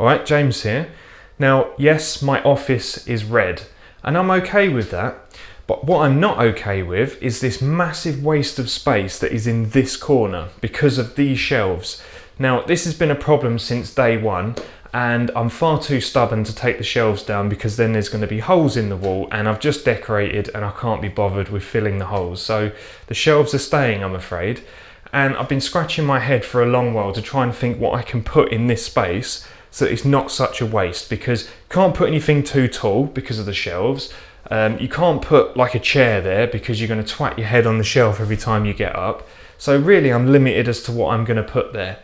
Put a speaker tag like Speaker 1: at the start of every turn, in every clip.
Speaker 1: Alright, James here. Now, yes, my office is red, and I'm okay with that, but what I'm not okay with is this massive waste of space that is in this corner because of these shelves. Now, this has been a problem since day one, and I'm far too stubborn to take the shelves down because then there's going to be holes in the wall, and I've just decorated and I can't be bothered with filling the holes. So the shelves are staying, I'm afraid, and I've been scratching my head for a long while to try and think what I can put in this space so that it's not such a waste, because you can't put anything too tall because of the shelves. You can't put like a chair there because you're going to twat your head on the shelf every time you get up. So really I'm limited as to what I'm going to put there.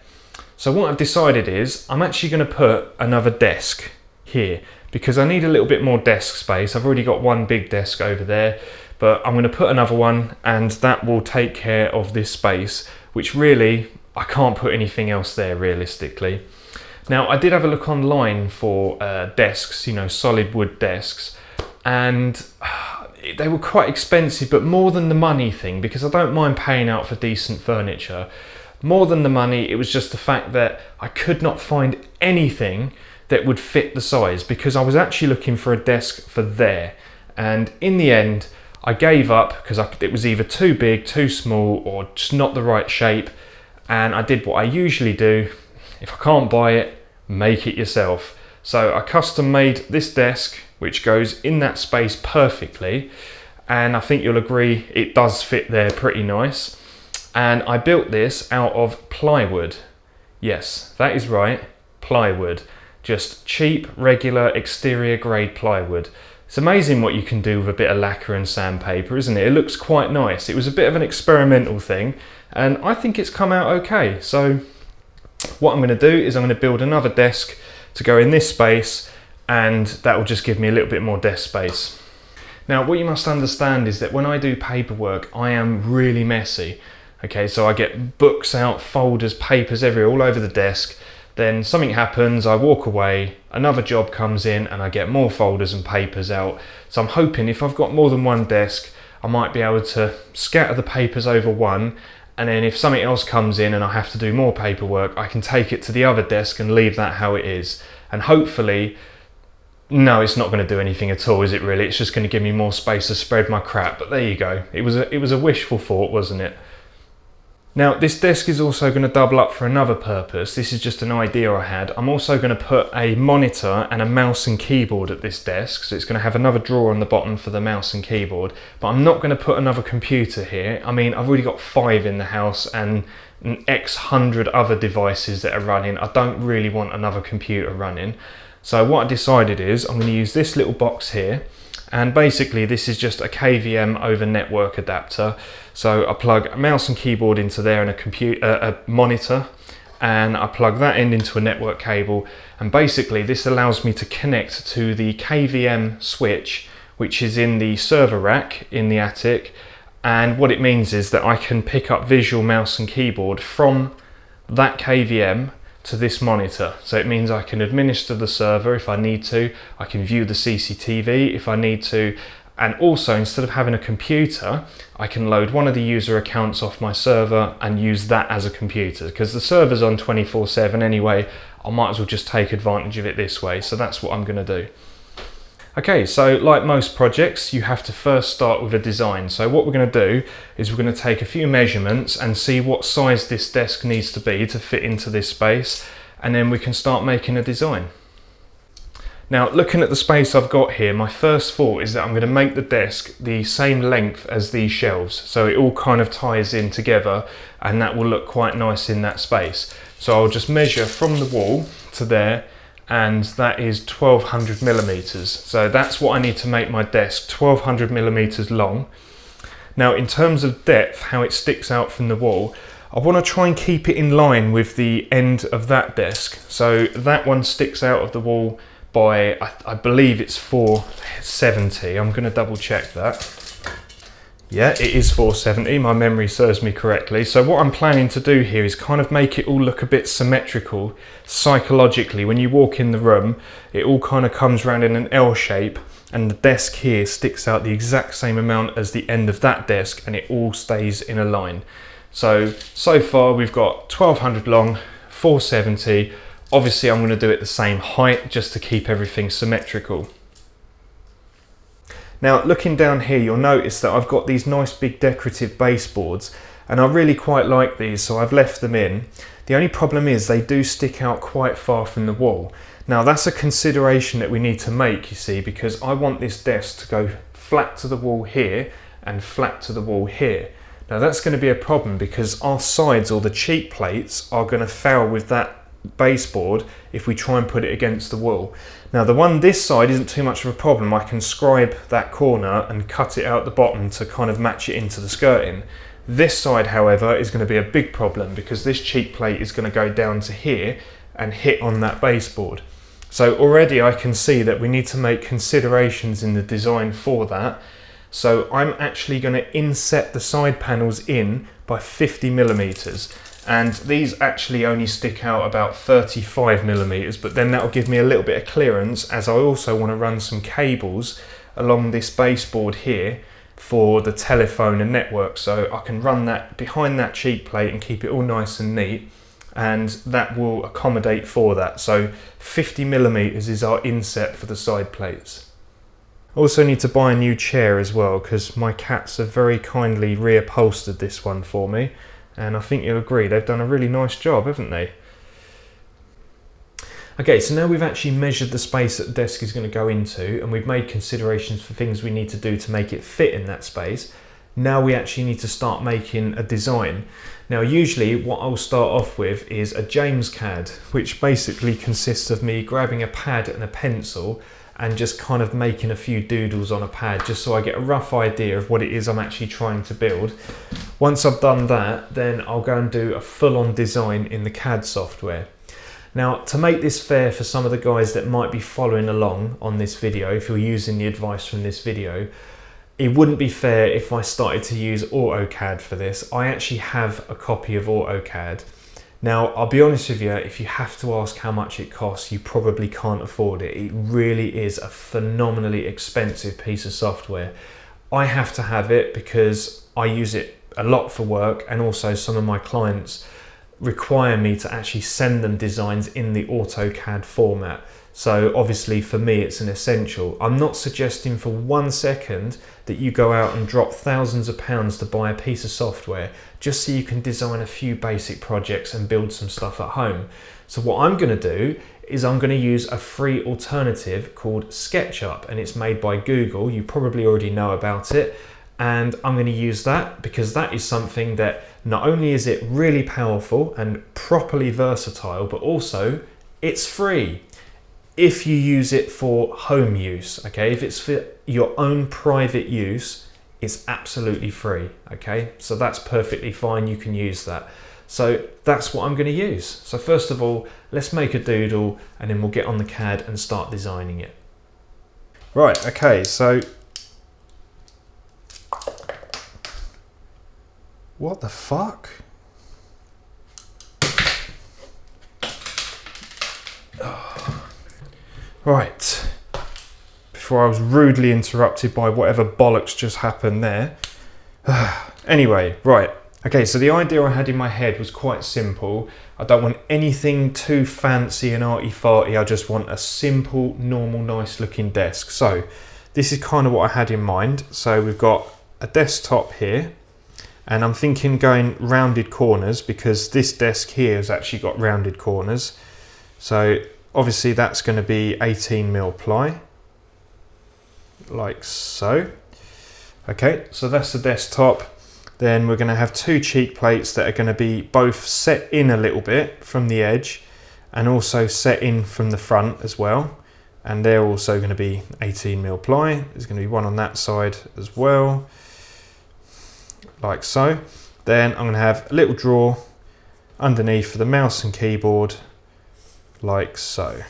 Speaker 1: So what I've decided is I'm actually going to put another desk here because I need a little bit more desk space. I've already got one big desk over there, but I'm going to put another one, and that will take care of this space, which really I can't put anything else there realistically. Now, I did have a look online for desks, you know, solid wood desks, and they were quite expensive, but more than the money thing, because I don't mind paying out for decent furniture. More than the money, it was just the fact that I could not find anything that would fit the size, because I was actually looking for a desk for there. And in the end, I gave up because it was either too big, too small, or just not the right shape. And I did what I usually do. If I can't buy it, make it yourself. So I custom made this desk, which goes in that space perfectly. And I think you'll agree it does fit there pretty nice. And I built this out of plywood. Yes, that is right, plywood. Just cheap, regular, exterior grade plywood. It's amazing what you can do with a bit of lacquer and sandpaper, isn't it? It looks quite nice. It was a bit of an experimental thing, and I think it's come out okay. So what I'm going to do is I'm going to build another desk to go in this space, and that will just give me a little bit more desk space. Now, what you must understand is that when I do paperwork, I am really messy. Okay, so I get books out, folders, papers everywhere, all over the desk. Then something happens, I walk away, another job comes in, and I get more folders and papers out. So I'm hoping if I've got more than one desk, I might be able to scatter the papers over one, and then if something else comes in and I have to do more paperwork, I can take it to the other desk and leave that how it is. And hopefully, no, it's not going to do anything at all, is it really? It's just going to give me more space to spread my crap. But there you go. It was a wishful thought, wasn't it? Now, this desk is also going to double up for another purpose. This is just an idea I had. I'm also going to put a monitor and a mouse and keyboard at this desk. So it's going to have another drawer on the bottom for the mouse and keyboard. But I'm not going to put another computer here. I mean, I've already got 5 in the house and an X hundred other devices that are running. I don't really want another computer running. So what I decided is I'm going to use this little box here. And basically this is just a KVM over network adapter. So I plug a mouse and keyboard into there and a monitor, and I plug that end into a network cable. And basically this allows me to connect to the KVM switch, which is in the server rack in the attic. And what it means is that I can pick up visual mouse and keyboard from that KVM to this monitor. So it means I can administer the server if I need to, I can view the CCTV if I need to, and also instead of having a computer, I can load one of the user accounts off my server and use that as a computer, because the server's on 24/7 anyway. I might as well just take advantage of it this way. So that's what I'm going to do. Okay, so like most projects, you have to first start with a design. So what we're going to do is we're going to take a few measurements and see what size this desk needs to be to fit into this space, and then we can start making a design. Now, looking at the space I've got here, my first thought is that I'm going to make the desk the same length as these shelves, so it all kind of ties in together, and that will look quite nice in that space. So I'll just measure from the wall to there, and that is 1200 millimeters. So that's what I need to make my desk, 1200 millimeters long. Now, in terms of depth, how it sticks out from the wall, I want to try and keep it in line with the end of that desk. So that one sticks out of the wall by, I believe it's 470. I'm going to double check that. Yeah, it is 470, my memory serves me correctly. So what I'm planning to do here is kind of make it all look a bit symmetrical psychologically. When you walk in the room, it all kind of comes around in an L shape, and the desk here sticks out the exact same amount as the end of that desk, and it all stays in a line. So far we've got 1200 long, 470. Obviously I'm going to do it the same height just to keep everything symmetrical. Now looking down here, you'll notice that I've got these nice big decorative baseboards, and I really quite like these, so I've left them in. The only problem is they do stick out quite far from the wall. Now that's a consideration that we need to make, you see, because I want this desk to go flat to the wall here and flat to the wall here. Now that's going to be a problem because our sides, or the cheek plates, are going to foul with that baseboard if we try and put it against the wall. Now the one this side isn't too much of a problem. I can scribe that corner and cut it out the bottom to kind of match it into the skirting. This side, however, is going to be a big problem because this cheek plate is going to go down to here and hit on that baseboard. So already I can see that we need to make considerations in the design for that. So I'm actually going to inset the side panels in by 50 millimeters. And these actually only stick out about 35 millimeters, but then that'll give me a little bit of clearance, as I also want to run some cables along this baseboard here for the telephone and network, so I can run that behind that cheek plate and keep it all nice and neat, and that will accommodate for that. So 50 millimeters is our inset for the side plates. Also need to buy a new chair as well, because my cats have very kindly reupholstered this one for me. And I think you'll agree, they've done a really nice job, haven't they? Okay, so now we've actually measured the space that the desk is going to go into, and we've made considerations for things we need to do to make it fit in that space. Now we actually need to start making a design. Now usually what I'll start off with is a James CAD, which basically consists of me grabbing a pad and a pencil and just kind of making a few doodles on a pad, just so I get a rough idea of what it is I'm actually trying to build. Once I've done that, then I'll go and do a full-on design in the CAD software. Now, to make this fair for some of the guys that might be following along on this video, if you're using the advice from this video, it wouldn't be fair if I started to use AutoCAD for this. I actually have a copy of AutoCAD. Now, I'll be honest with you, if you have to ask how much it costs, you probably can't afford it. It really is a phenomenally expensive piece of software. I have to have it because I use it a lot for work, and also some of my clients require me to actually send them designs in the AutoCAD format. So obviously for me it's an essential. I'm not suggesting for 1 second that you go out and drop thousands of pounds to buy a piece of software just so you can design a few basic projects and build some stuff at home. So what I'm going to do is I'm going to use a free alternative called SketchUp, and it's made by Google. You probably already know about it. And I'm going to use that because that is something that not only is it really powerful and properly versatile, but also it's free if you use it for home use. Okay, if it's for your own private use, it's absolutely free. Okay, so that's perfectly fine, you can use that. So that's what I'm going to use. So first of all, let's make a doodle and then we'll get on the CAD and start designing it. Right, okay, so what the fuck? Oh. Right, before I was rudely interrupted by whatever bollocks just happened there. Anyway, right, okay, so the idea I had in my head was quite simple. I don't want anything too fancy and arty-farty, I just want a simple, normal, nice looking desk. So this is kind of what I had in mind. So we've got a desktop here, and I'm thinking going rounded corners because this desk here has actually got rounded corners. So obviously that's going to be 18mm ply, like so. Okay, so that's the desktop. Then we're going to have two cheek plates that are going to be both set in a little bit from the edge and also set in from the front as well. And they're also going to be 18mm ply. There's going to be one on that side as well, like so. Then I'm going to have a little drawer underneath for the mouse and keyboard, like so.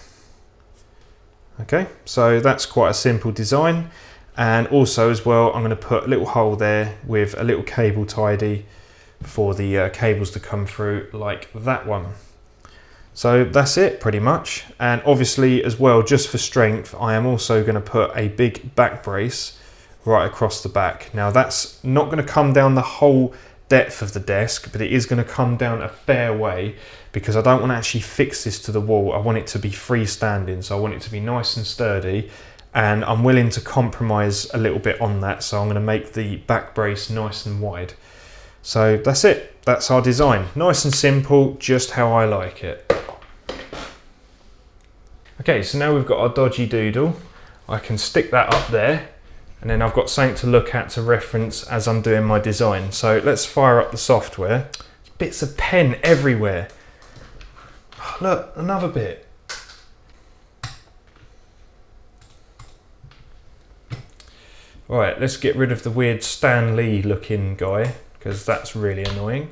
Speaker 1: Okay, so that's quite a simple design. And also as well, I'm going to put a little hole there with a little cable tidy for the cables to come through, like that one. So that's it pretty much. And obviously as well, just for strength, I am also going to put a big back brace right across the back. Now that's not going to come down the whole depth of the desk, but it is going to come down a fair way because I don't want to actually fix this to the wall. I want it to be freestanding, so I want it to be nice and sturdy, and I'm willing to compromise a little bit on that, so I'm going to make the back brace nice and wide. So that's it, that's our design. Nice and simple, just how I like it. Okay, so now we've got our dodgy doodle. I can stick that up there, and then I've got something to look at to reference as I'm doing my design. So let's fire up the software. Bits of pen everywhere. Oh, look, another bit. Right, let's get rid of the weird Stan Lee looking guy, because that's really annoying.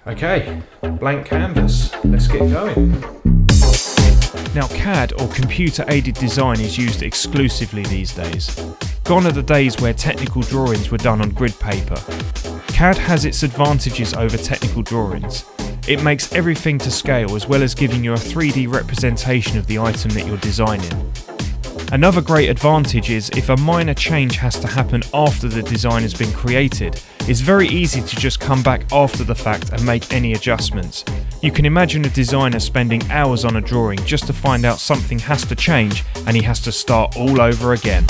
Speaker 1: Okay, blank canvas, let's get going. Now, CAD or computer aided design is used exclusively these days. Gone are the days where technical drawings were done on grid paper. CAD has its advantages over technical drawings. It makes everything to scale, as well as giving you a 3D representation of the item that you're designing. Another great advantage is if a minor change has to happen after the design has been created, it's very easy to just come back after the fact and make any adjustments. You can imagine a designer spending hours on a drawing just to find out something has to change and he has to start all over again.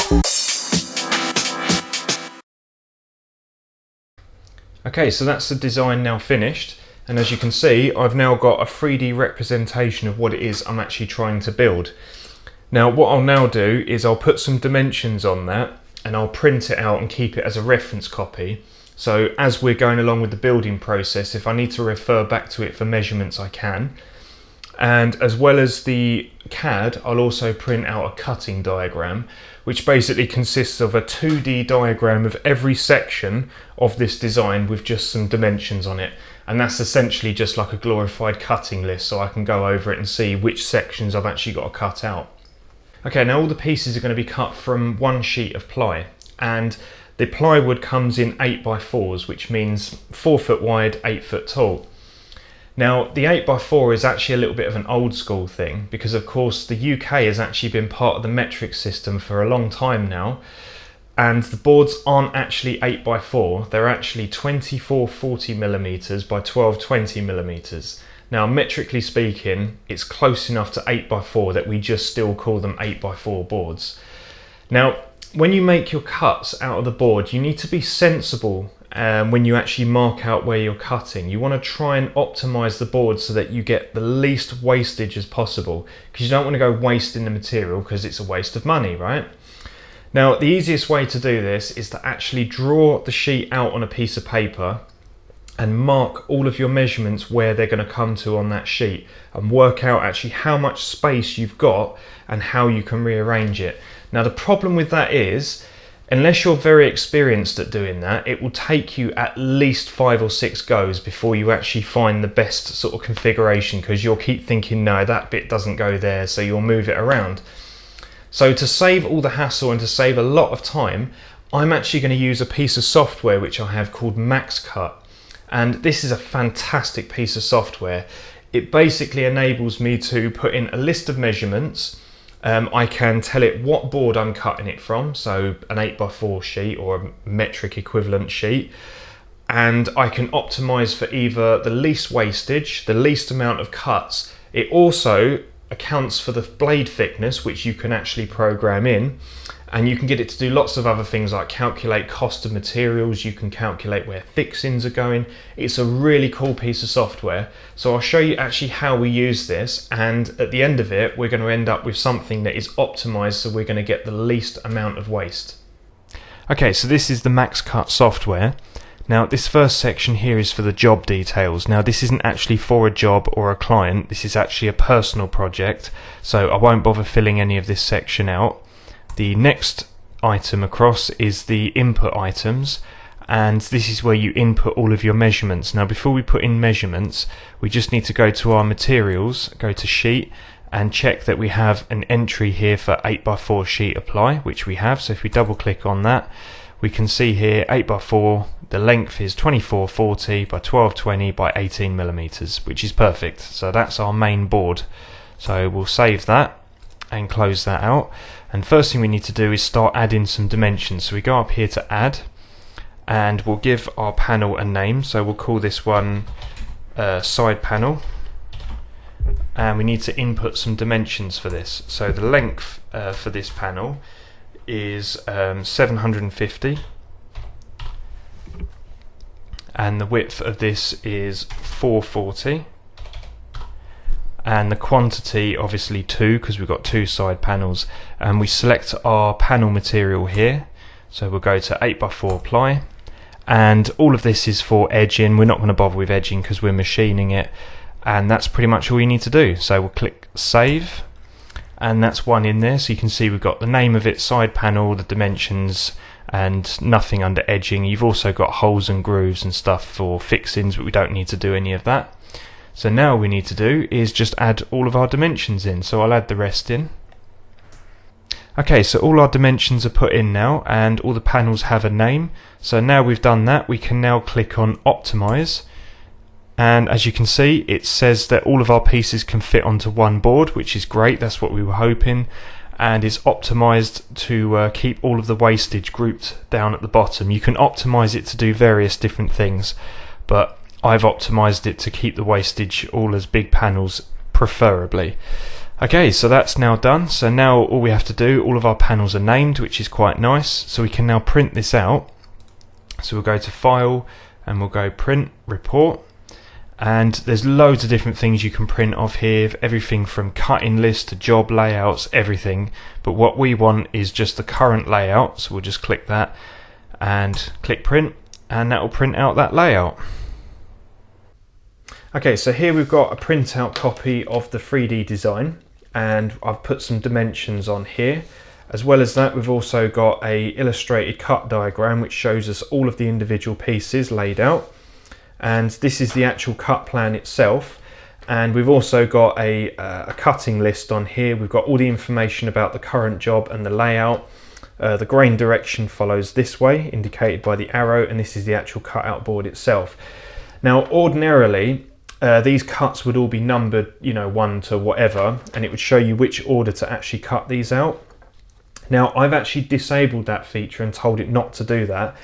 Speaker 1: Okay, so that's the design now finished, and as you can see, I've now got a 3D representation of what it is I'm actually trying to build. Now what I'll now do is I'll put some dimensions on that and I'll print it out and keep it as a reference copy. So as we're going along with the building process, if I need to refer back to it for measurements, I can. And as well as the CAD, I'll also print out a cutting diagram, which basically consists of a 2D diagram of every section of this design with just some dimensions on it. And that's essentially just like a glorified cutting list, so I can go over it and see which sections I've actually got to cut out. Okay, now all the pieces are going to be cut from one sheet of ply, and the plywood comes in 8x4s, which means 4 foot wide, 8 foot tall. Now the 8x4 is actually a little bit of an old school thing, because of course the UK has actually been part of the metric system for a long time now, and the boards aren't actually 8x4, they're actually 24 40mm by 12 20mm. Now, metrically speaking, it's close enough to 8x4 that we just still call them 8x4 boards. Now, when you make your cuts out of the board, you need to be sensible when you actually mark out where you're cutting. You want to try and optimize the board so that you get the least wastage as possible, because you don't want to go wasting the material, because it's a waste of money, right? Now, the easiest way to do this is to actually draw the sheet out on a piece of paper and mark all of your measurements where they're going to come to on that sheet, and work out actually how much space you've got and how you can rearrange it. Now the problem with that is, unless you're very experienced at doing that, it will take you at least 5 or 6 goes before you actually find the best sort of configuration, because you'll keep thinking, no, that bit doesn't go there, so you'll move it around. So to save all the hassle and to save a lot of time, I'm actually going to use a piece of software which I have called MaxCut. And this is a fantastic piece of software. It basically enables me to put in a list of measurements. I can tell it what board I'm cutting it from, so an 8x4 sheet or a metric equivalent sheet. And I can optimize for either the least wastage, the least amount of cuts. It also accounts for the blade thickness, which you can actually program in. And you can get it to do lots of other things like calculate cost of materials, you can calculate where fixings are going. It's a really cool piece of software. So I'll show you actually how we use this, and at the end of it we're going to end up with something that is optimized, so we're going to get the least amount of waste. Okay, so this is the MaxCut software. Now this first section here is for the job details. Now this isn't actually for a job or a client, this is actually a personal project, so I won't bother filling any of this section out. The next item across is the input items, and this is where you input all of your measurements. Now before we put in measurements, we just need to go to our materials, go to sheet, and check that we have an entry here for 8x4 sheet apply, which we have. So if we double click on that, we can see here 8x4, the length is 2440 by 1220 by 18mm, which is perfect. So that's our main board. So we'll save that and close that out. And first thing we need to do is start adding some dimensions. So we go up here to add, and we'll give our panel a name. So we'll call this one side panel, and we need to input some dimensions for this. So the length for this panel is 750, and the width of this is 440, and the quantity obviously 2 because we've got 2 side panels. And we select our panel material here, so we'll go to 8x4 ply, and all of this is for edging. We're not going to bother with edging because we're machining it, and that's pretty much all you need to do. So we'll click save, and that's one in there. So you can see we've got the name of it, side panel, the dimensions, and nothing under edging. You've also got holes and grooves and stuff for fixings, but we don't need to do any of that. So now all we need to do is just add all of our dimensions in. So I'll add the rest in. Okay, so all our dimensions are put in now, and all the panels have a name. So now we've done that, we can now click on optimize, and as you can see it says that all of our pieces can fit onto one board, which is great. That's what we were hoping, and is optimized to keep all of the wastage grouped down at the bottom. You can optimize it to do various different things, but I've optimized it to keep the wastage all as big panels preferably. Okay, so that's now done. So now all we have to do, all of our panels are named, which is quite nice. So we can now print this out. So we'll go to File and we'll go Print Report. And there's loads of different things you can print off here, everything from cutting lists to job layouts, everything. But what we want is just the current layout. So we'll just click that and click print, and that will print out that layout. Okay, so here we've got a printout copy of the 3D design, and I've put some dimensions on here. As well as that, we've also got a illustrated cut diagram which shows us all of the individual pieces laid out, and this is the actual cut plan itself. And we've also got a cutting list on here. We've got all the information about the current job and the layout. The grain direction follows this way, indicated by the arrow, and this is the actual cutout board itself. Now ordinarily these cuts would all be numbered, 1 to whatever, and it would show you which order to actually cut these out. Now I've actually disabled that feature and told it not to do that,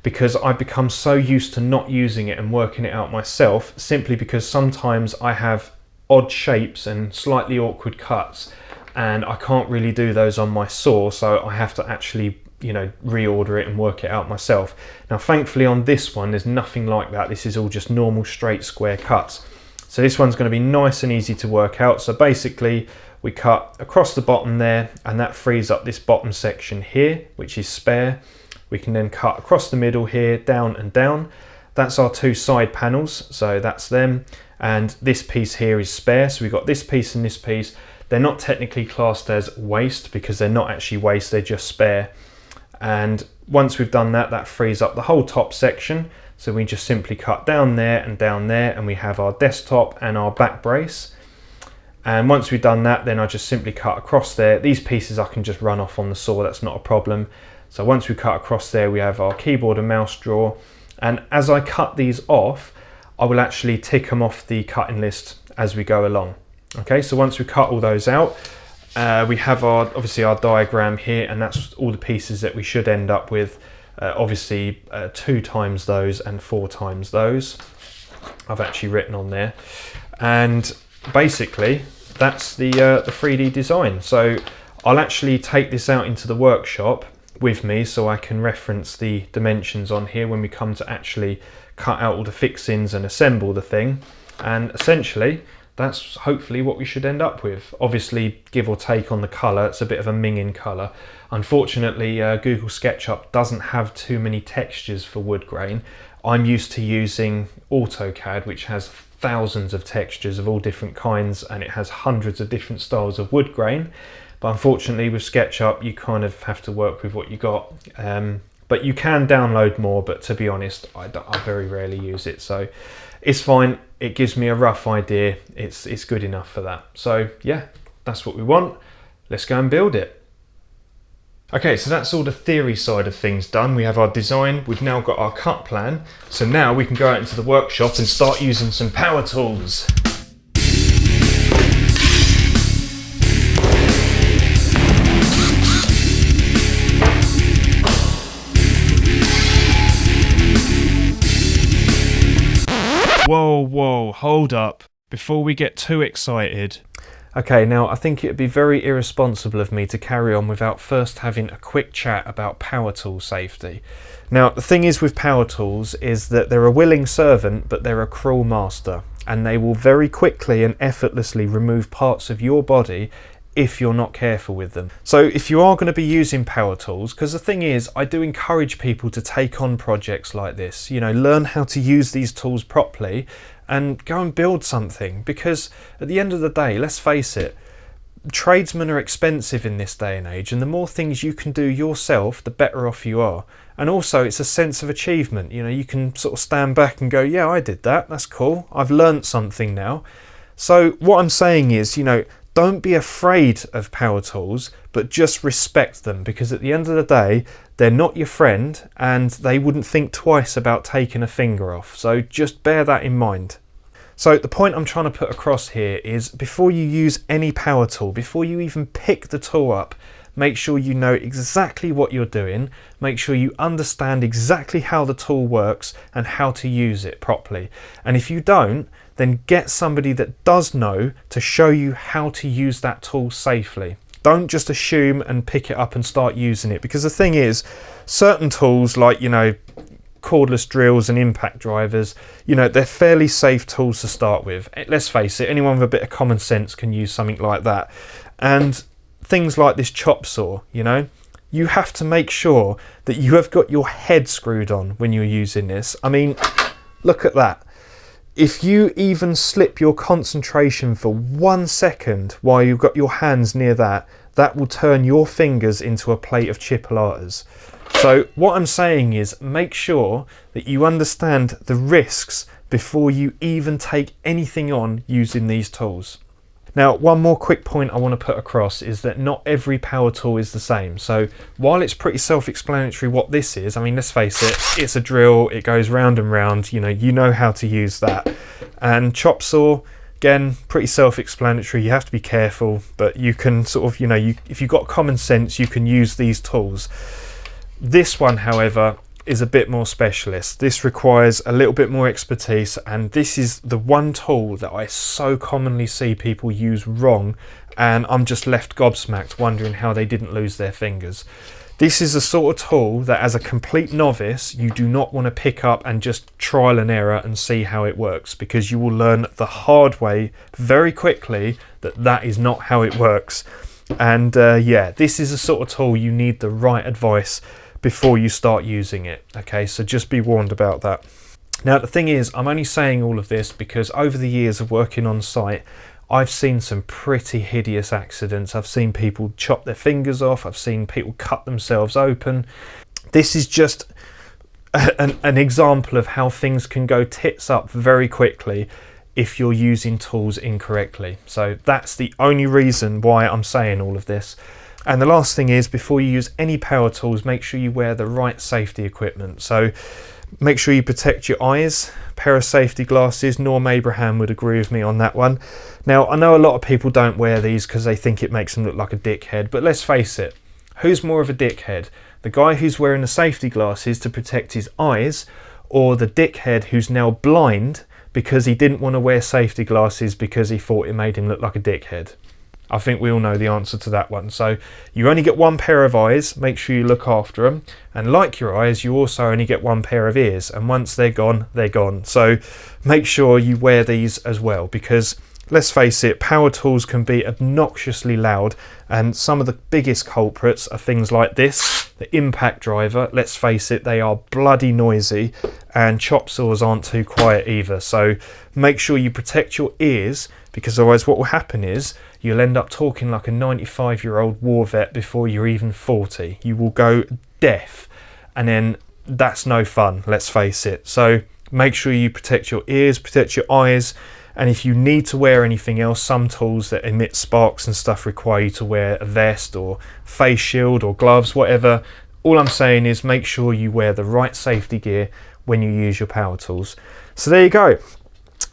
Speaker 1: because I've become so used to not using it and working it out myself, simply because sometimes I have odd shapes and slightly awkward cuts, and I can't really do those on my saw, so I have to actually reorder it and work it out myself. Now thankfully on this one there's nothing like that. This is all just normal straight square cuts, so this one's going to be nice and easy to work out. So basically we cut across the bottom there, and that frees up this bottom section here, which is spare. We can then cut across the middle here, down and down. That's our 2 side panels, so that's them, and this piece here is spare. So we've got this piece and this piece. They're not technically classed as waste because they're not actually waste, they're just spare. And once we've done that, that frees up the whole top section. So we just simply cut down there, and we have our desktop and our back brace. And once we've done that, then I just simply cut across there. These pieces I can just run off on the saw, that's not a problem. So once we cut across there, we have our keyboard and mouse drawer. And as I cut these off, I will actually tick them off the cutting list as we go along. Okay, so once we cut all those out, we have obviously our diagram here, and that's all the pieces that we should end up with. Obviously 2 times those and 4 times those I've actually written on there, and basically that's the 3D design. So I'll actually take this out into the workshop with me so I can reference the dimensions on here when we come to actually cut out all the fixings and assemble the thing. And essentially that's hopefully what we should end up with. Obviously, give or take on the colour, it's a bit of a minging colour. Unfortunately, Google SketchUp doesn't have too many textures for wood grain. I'm used to using AutoCAD, which has thousands of textures of all different kinds, and it has hundreds of different styles of wood grain. But unfortunately with SketchUp, you kind of have to work with what you got. But you can download more, but to be honest, I very rarely use it. So it's fine. It gives me a rough idea. It's good enough for that. So yeah, that's what we want. Let's go and build it. Okay, so that's all the theory side of things done. We have our design, we've now got our cut plan. So now we can go out into the workshop and start using some power tools. whoa, hold up. Before we get too excited. Okay, now I think it would be very irresponsible of me to carry on without first having a quick chat about power tool safety. Now, the thing is with power tools is that they're a willing servant, but they're a cruel master, and they will very quickly and effortlessly remove parts of your body if you're not careful with them. So if you are going to be using power tools, because the thing is, I do encourage people to take on projects like this, you know, learn how to use these tools properly and go and build something, because at the end of the day, let's face it, tradesmen are expensive in this day and age, and the more things you can do yourself, the better off you are. And also it's a sense of achievement, you know, you can sort of stand back and go, yeah, I did that, that's cool, I've learnt something now. So what I'm saying is, you know, don't be afraid of power tools, but just respect them, because at the end of the day, they're not your friend and they wouldn't think twice about taking a finger off. So just bear that in mind. So the point I'm trying to put across here is, before you use any power tool, before you even pick the tool up, make sure you know exactly what you're doing, make sure you understand exactly how the tool works and how to use it properly. And if you don't, then get somebody that does know to show you how to use that tool safely. Don't just assume and pick it up and start using it, because the thing is, certain tools like, you know, cordless drills and impact drivers, you know, they're fairly safe tools to start with. Let's face it, anyone with a bit of common sense can use something like that. And things like this chop saw, you know, you have to make sure that you have got your head screwed on when you're using this. I mean, look at that. If you even slip your concentration for 1 second while you've got your hands near that, that will turn your fingers into a plate of chipolatas. So what I'm saying is, make sure that you understand the risks before you even take anything on using these tools. Now, one more quick point I want to put across is that not every power tool is the same. So while it's pretty self-explanatory what this is, I mean, let's face it, it's a drill, it goes round and round, you know how to use that. And chop saw, again, pretty self-explanatory, you have to be careful, but you can sort of, you know, if you've got common sense, you can use these tools. This one, however, is a bit more specialist. This requires a little bit more expertise, and this is the one tool that I so commonly see people use wrong, and I'm just left gobsmacked wondering how they didn't lose their fingers. This is the sort of tool that, as a complete novice, you do not want to pick up and just trial and error and see how it works, because you will learn the hard way very quickly that that is not how it works. And yeah, this is the sort of tool you need the right advice before you start using it. Okay, so just be warned about that. Now, the thing is, I'm only saying all of this because over the years of working on site, I've seen some pretty hideous accidents. I've seen people chop their fingers off. I've seen people cut themselves open. This is just an example of how things can go tits up very quickly if you're using tools incorrectly. So that's the only reason why I'm saying all of this. And the last thing is, before you use any power tools, make sure you wear the right safety equipment. So make sure you protect your eyes, pair of safety glasses. Norm Abraham would agree with me on that one. Now, I know a lot of people don't wear these because they think it makes them look like a dickhead, but let's face it, who's more of a dickhead? The guy who's wearing the safety glasses to protect his eyes, or the dickhead who's now blind because he didn't want to wear safety glasses because he thought it made him look like a dickhead? I think we all know the answer to that one. So you only get one pair of eyes, make sure you look after them. And like your eyes, you also only get one pair of ears. And once they're gone, they're gone. So make sure you wear these as well, because let's face it, power tools can be obnoxiously loud. And some of the biggest culprits are things like this, the impact driver. Let's face it, they are bloody noisy, and chop saws aren't too quiet either. So make sure you protect your ears, because otherwise what will happen is you'll end up talking like a 95-year-old war vet before you're even 40. You will go deaf, and then that's no fun, let's face it. So make sure you protect your ears, protect your eyes, and if you need to wear anything else, some tools that emit sparks and stuff require you to wear a vest or face shield or gloves, whatever. All I'm saying is make sure you wear the right safety gear when you use your power tools. So there you go.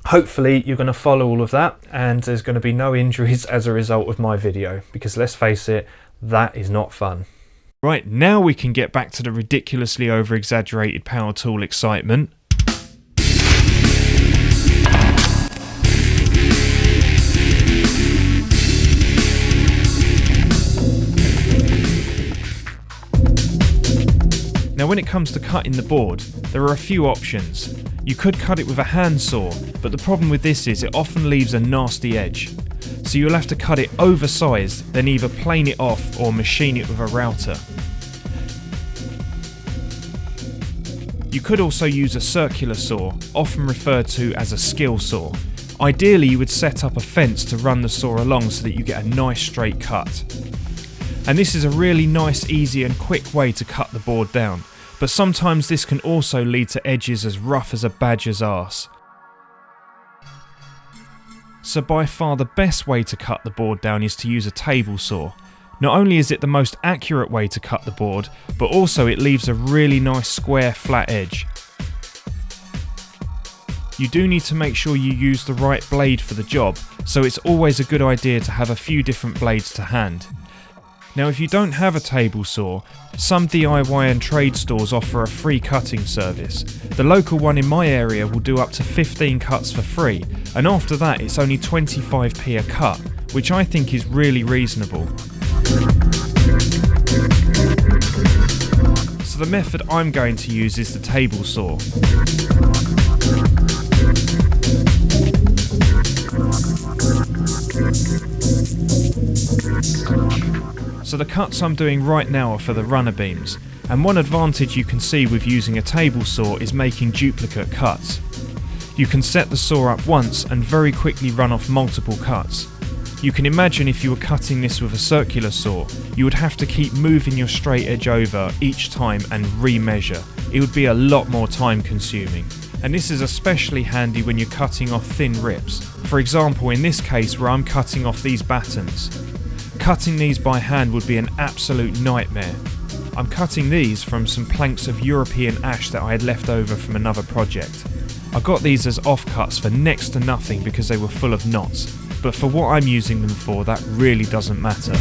Speaker 1: Hopefully you're going to follow all of that, and there's going to be no injuries as a result of my video, because let's face it, that is not fun. Right, now we can get back to the ridiculously over-exaggerated power tool excitement. when it comes to cutting the board, there are a few options. You could cut it with a handsaw, but the problem with this is it often leaves a nasty edge. So you'll have to cut it oversized, then either plane it off or machine it with a router. You could also use a circular saw, often referred to as a skill saw. Ideally, you would set up a fence to run the saw along so that you get a nice straight cut. And this is a really nice, easy and quick way to cut the board down, but sometimes this can also lead to edges as rough as a badger's arse. So by far the best way to cut the board down is to use a table saw. Not only is it the most accurate way to cut the board, but also it leaves a really nice square flat edge. You do need to make sure you use the right blade for the job, so it's always a good idea to have a few different blades to hand. Now if you don't have a table saw, some DIY and trade stores offer a free cutting service. The local one in my area will do up to 15 cuts for free, and after that it's only 25p a cut, which I think is really reasonable. So the method I'm going to use is the table saw. So the cuts I'm doing right now are for the runner beams, and one advantage you can see with using a table saw is making duplicate cuts. You can set the saw up once and very quickly run off multiple cuts. You can imagine if you were cutting this with a circular saw, you would have to keep moving your straight edge over each time and re-measure. It would be a lot more time consuming. And this is especially handy when you're cutting off thin rips. For example, in this case where I'm cutting off these battens. Cutting these by hand would be an absolute nightmare. I'm cutting these from some planks of European ash that I had left over from another project. I got these as offcuts for next to nothing because they were full of knots, but for what I'm using them for, that really doesn't matter.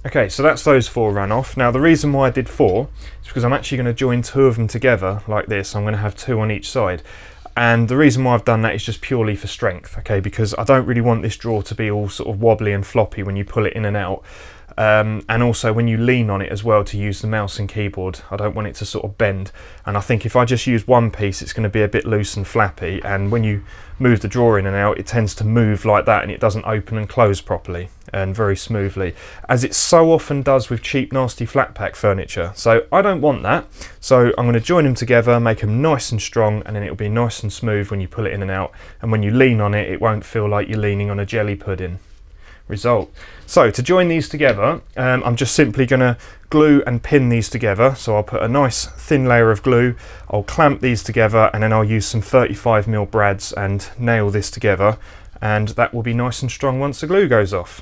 Speaker 1: Okay, so that's those 4 run off. Now the reason why I did 4 is because I'm actually going to join 2 of them together like this. I'm going to have 2 on each side. And the reason why I've done that is just purely for strength, okay, because I don't really want this drawer to be all sort of wobbly and floppy when you pull it in and out. And also when you lean on it as well to use the mouse and keyboard, I don't want it to sort of bend. And I think if I just use one piece, it's going to be a bit loose and flappy, and when you move the drawer in and out, it tends to move like that and it doesn't open and close properly and very smoothly, as it so often does with cheap nasty flat pack furniture. So I don't want that, so I'm going to join them together, make them nice and strong, and then it'll be nice and smooth when you pull it in and out, and when you lean on it, it won't feel like you're leaning on a jelly pudding. Result. So to join these together, I'm just simply going to glue and pin these together. So I'll put a nice thin layer of glue, I'll clamp these together, and then I'll use some 35mm brads and nail this together, and that will be nice and strong once the glue goes off.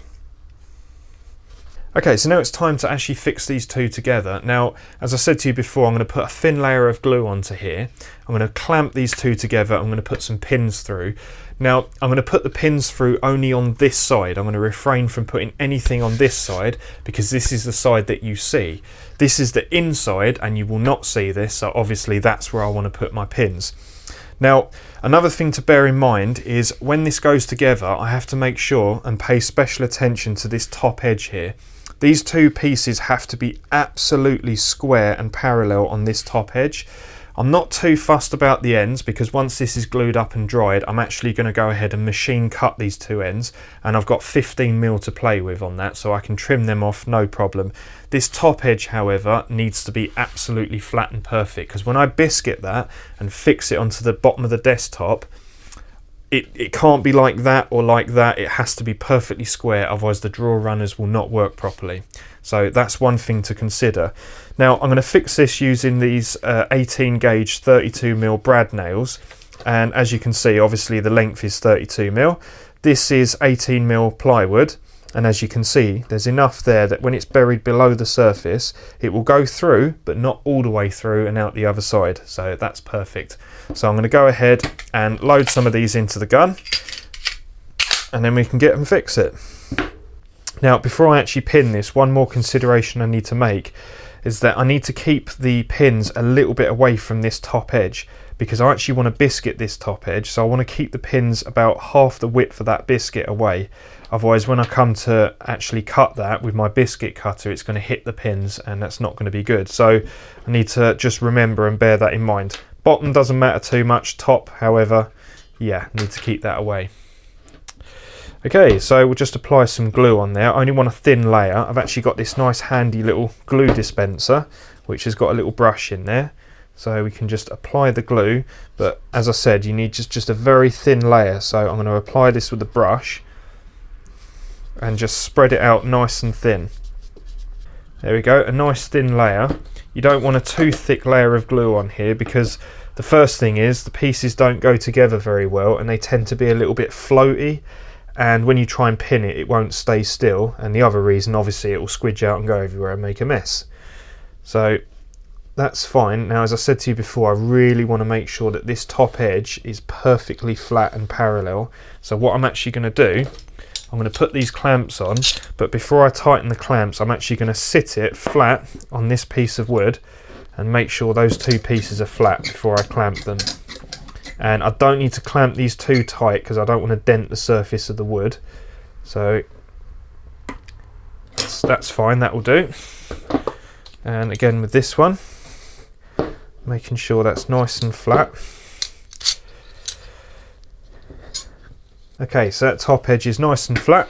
Speaker 1: Okay, so now it's time to actually fix these 2 together. Now, as I said to you before, I'm going to put a thin layer of glue onto here. I'm going to clamp these 2 together. I'm going to put some pins through. Now, I'm going to put the pins through only on this side. I'm going to refrain from putting anything on this side because this is the side that you see. This is the inside and you will not see this, so obviously that's where I want to put my pins. Now, another thing to bear in mind is when this goes together, I have to make sure and pay special attention to this top edge here. These 2 pieces have to be absolutely square and parallel on this top edge. I'm not too fussed about the ends because once this is glued up and dried, I'm actually going to go ahead and machine cut these 2 ends, and I've got 15mm to play with on that, so I can trim them off no problem. This top edge, however, needs to be absolutely flat and perfect, because when I biscuit that and fix it onto the bottom of the desktop, it can't be like that or like that. It has to be perfectly square, otherwise the drawer runners will not work properly. So that's one thing to consider. Now I'm going to fix this using these 18 gauge 32mm brad nails, and as you can see, obviously the length is 32mm. This is 18mm plywood, and as you can see, there's enough there that when it's buried below the surface, it will go through, but not all the way through and out the other side. So that's perfect. So I'm going to go ahead and load some of these into the gun, and then we can get and fix it. Now, before I actually pin this, one more consideration I need to make is that I need to keep the pins a little bit away from this top edge, because I actually want to biscuit this top edge, so I want to keep the pins about half the width of that biscuit away. Otherwise, when I come to actually cut that with my biscuit cutter, it's going to hit the pins and that's not going to be good. So I need to just remember and bear that in mind. Bottom doesn't matter too much, top, however, yeah, need to keep that away. Okay, so we'll just apply some glue on there. I only want a thin layer. I've actually got this nice handy little glue dispenser, which has got a little brush in there. So we can just apply the glue, but as I said, you need just a very thin layer. So I'm going to apply this with the brush and just spread it out nice and thin. There we go, a nice thin layer. You don't want a too thick layer of glue on here, because the first thing is the pieces don't go together very well and they tend to be a little bit floaty, and when you try and pin it, it won't stay still, and the other reason, obviously, it will squidge out and go everywhere and make a mess. So that's fine. Now, as I said to you before, I really want to make sure that this top edge is perfectly flat and parallel. So what I'm actually going to do, I'm going to put these clamps on, but before I tighten the clamps, I'm actually going to sit it flat on this piece of wood and make sure those two pieces are flat before I clamp them. And I don't need to clamp these too tight because I don't want to dent the surface of the wood. So that's fine, that will do. And again with this one, making sure that's nice and flat. Okay, so that top edge is nice and flat.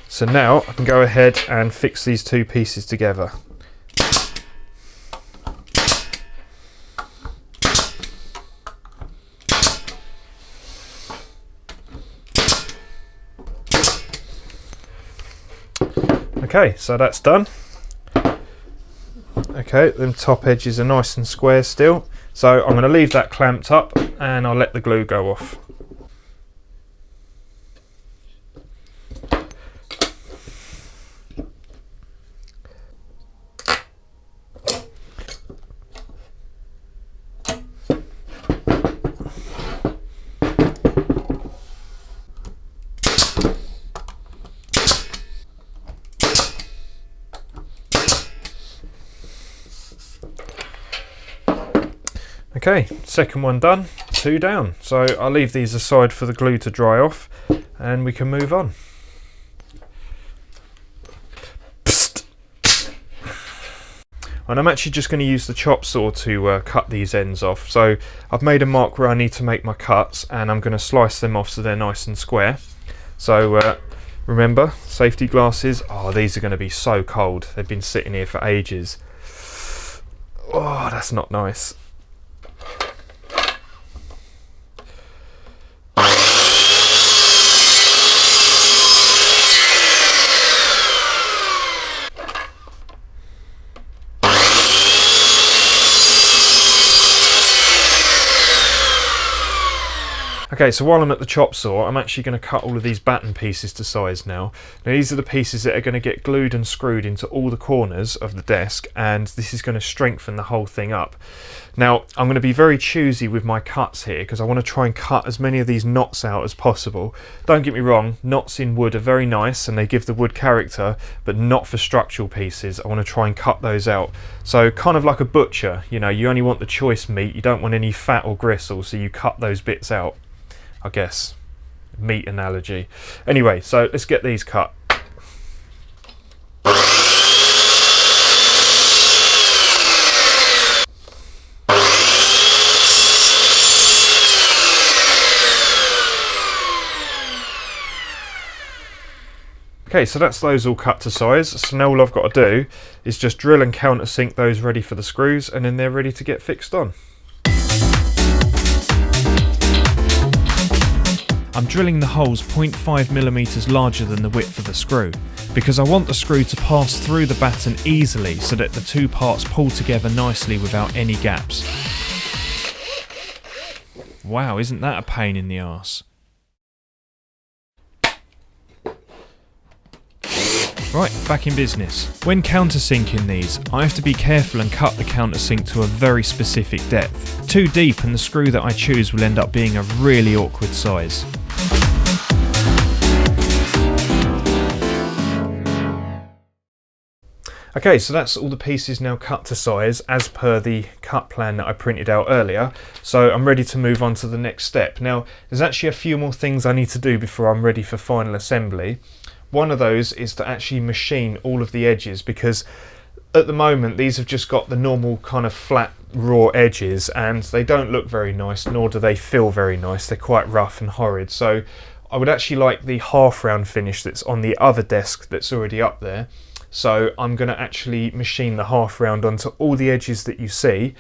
Speaker 1: So now I can go ahead and fix these two pieces together. Okay, so that's done. Okay, them top edges are nice and square still. So I'm going to leave that clamped up and I'll let the glue go off. Okay, second one done, two down. So I'll leave these aside for the glue to dry off and we can move on. Psst. And I'm actually just going to use the chop saw to cut these ends off. So I've made a mark where I need to make my cuts and I'm going to slice them off so they're nice and square. So remember, safety glasses. Oh, these are going to be so cold. They've been sitting here for ages. Oh, that's not nice. Okay, so while I'm at the chop saw, I'm actually going to cut all of these batten pieces to size now. Now these are the pieces that are going to get glued and screwed into all the corners of the desk, and this is going to strengthen the whole thing up. Now I'm going to be very choosy with my cuts here because I want to try and cut as many of these knots out as possible. Don't get me wrong, knots in wood are very nice and they give the wood character, but not for structural pieces. I want to try and cut those out. So kind of like a butcher, you know, you only want the choice meat, you don't want any fat or gristle, so you cut those bits out. I guess, meat analogy. Anyway, so let's get these cut. Okay, so that's those all cut to size. So now all I've got to do is just drill and countersink those ready for the screws, and then they're ready to get fixed on. I'm drilling the holes 0.5mm larger than the width of the screw, because I want the screw to pass through the batten easily so that the two parts pull together nicely without any gaps. Wow, isn't that a pain in the arse? Right, back in business. When countersinking these, I have to be careful and cut the countersink to a very specific depth. Too deep and the screw that I choose will end up being a really awkward size. Okay, so that's all the pieces now cut to size as per the cut plan that I printed out earlier. So I'm ready to move on to the next step. Now, there's actually a few more things I need to do before I'm ready for final assembly. One of those is to actually machine all of the edges, because at the moment these have just got the normal kind of flat raw edges and they don't look very nice, nor do they feel very nice. They're quite rough and horrid. So I would actually like the half round finish that's on the other desk that's already up there. So I'm going to actually machine the half round onto all the edges that you see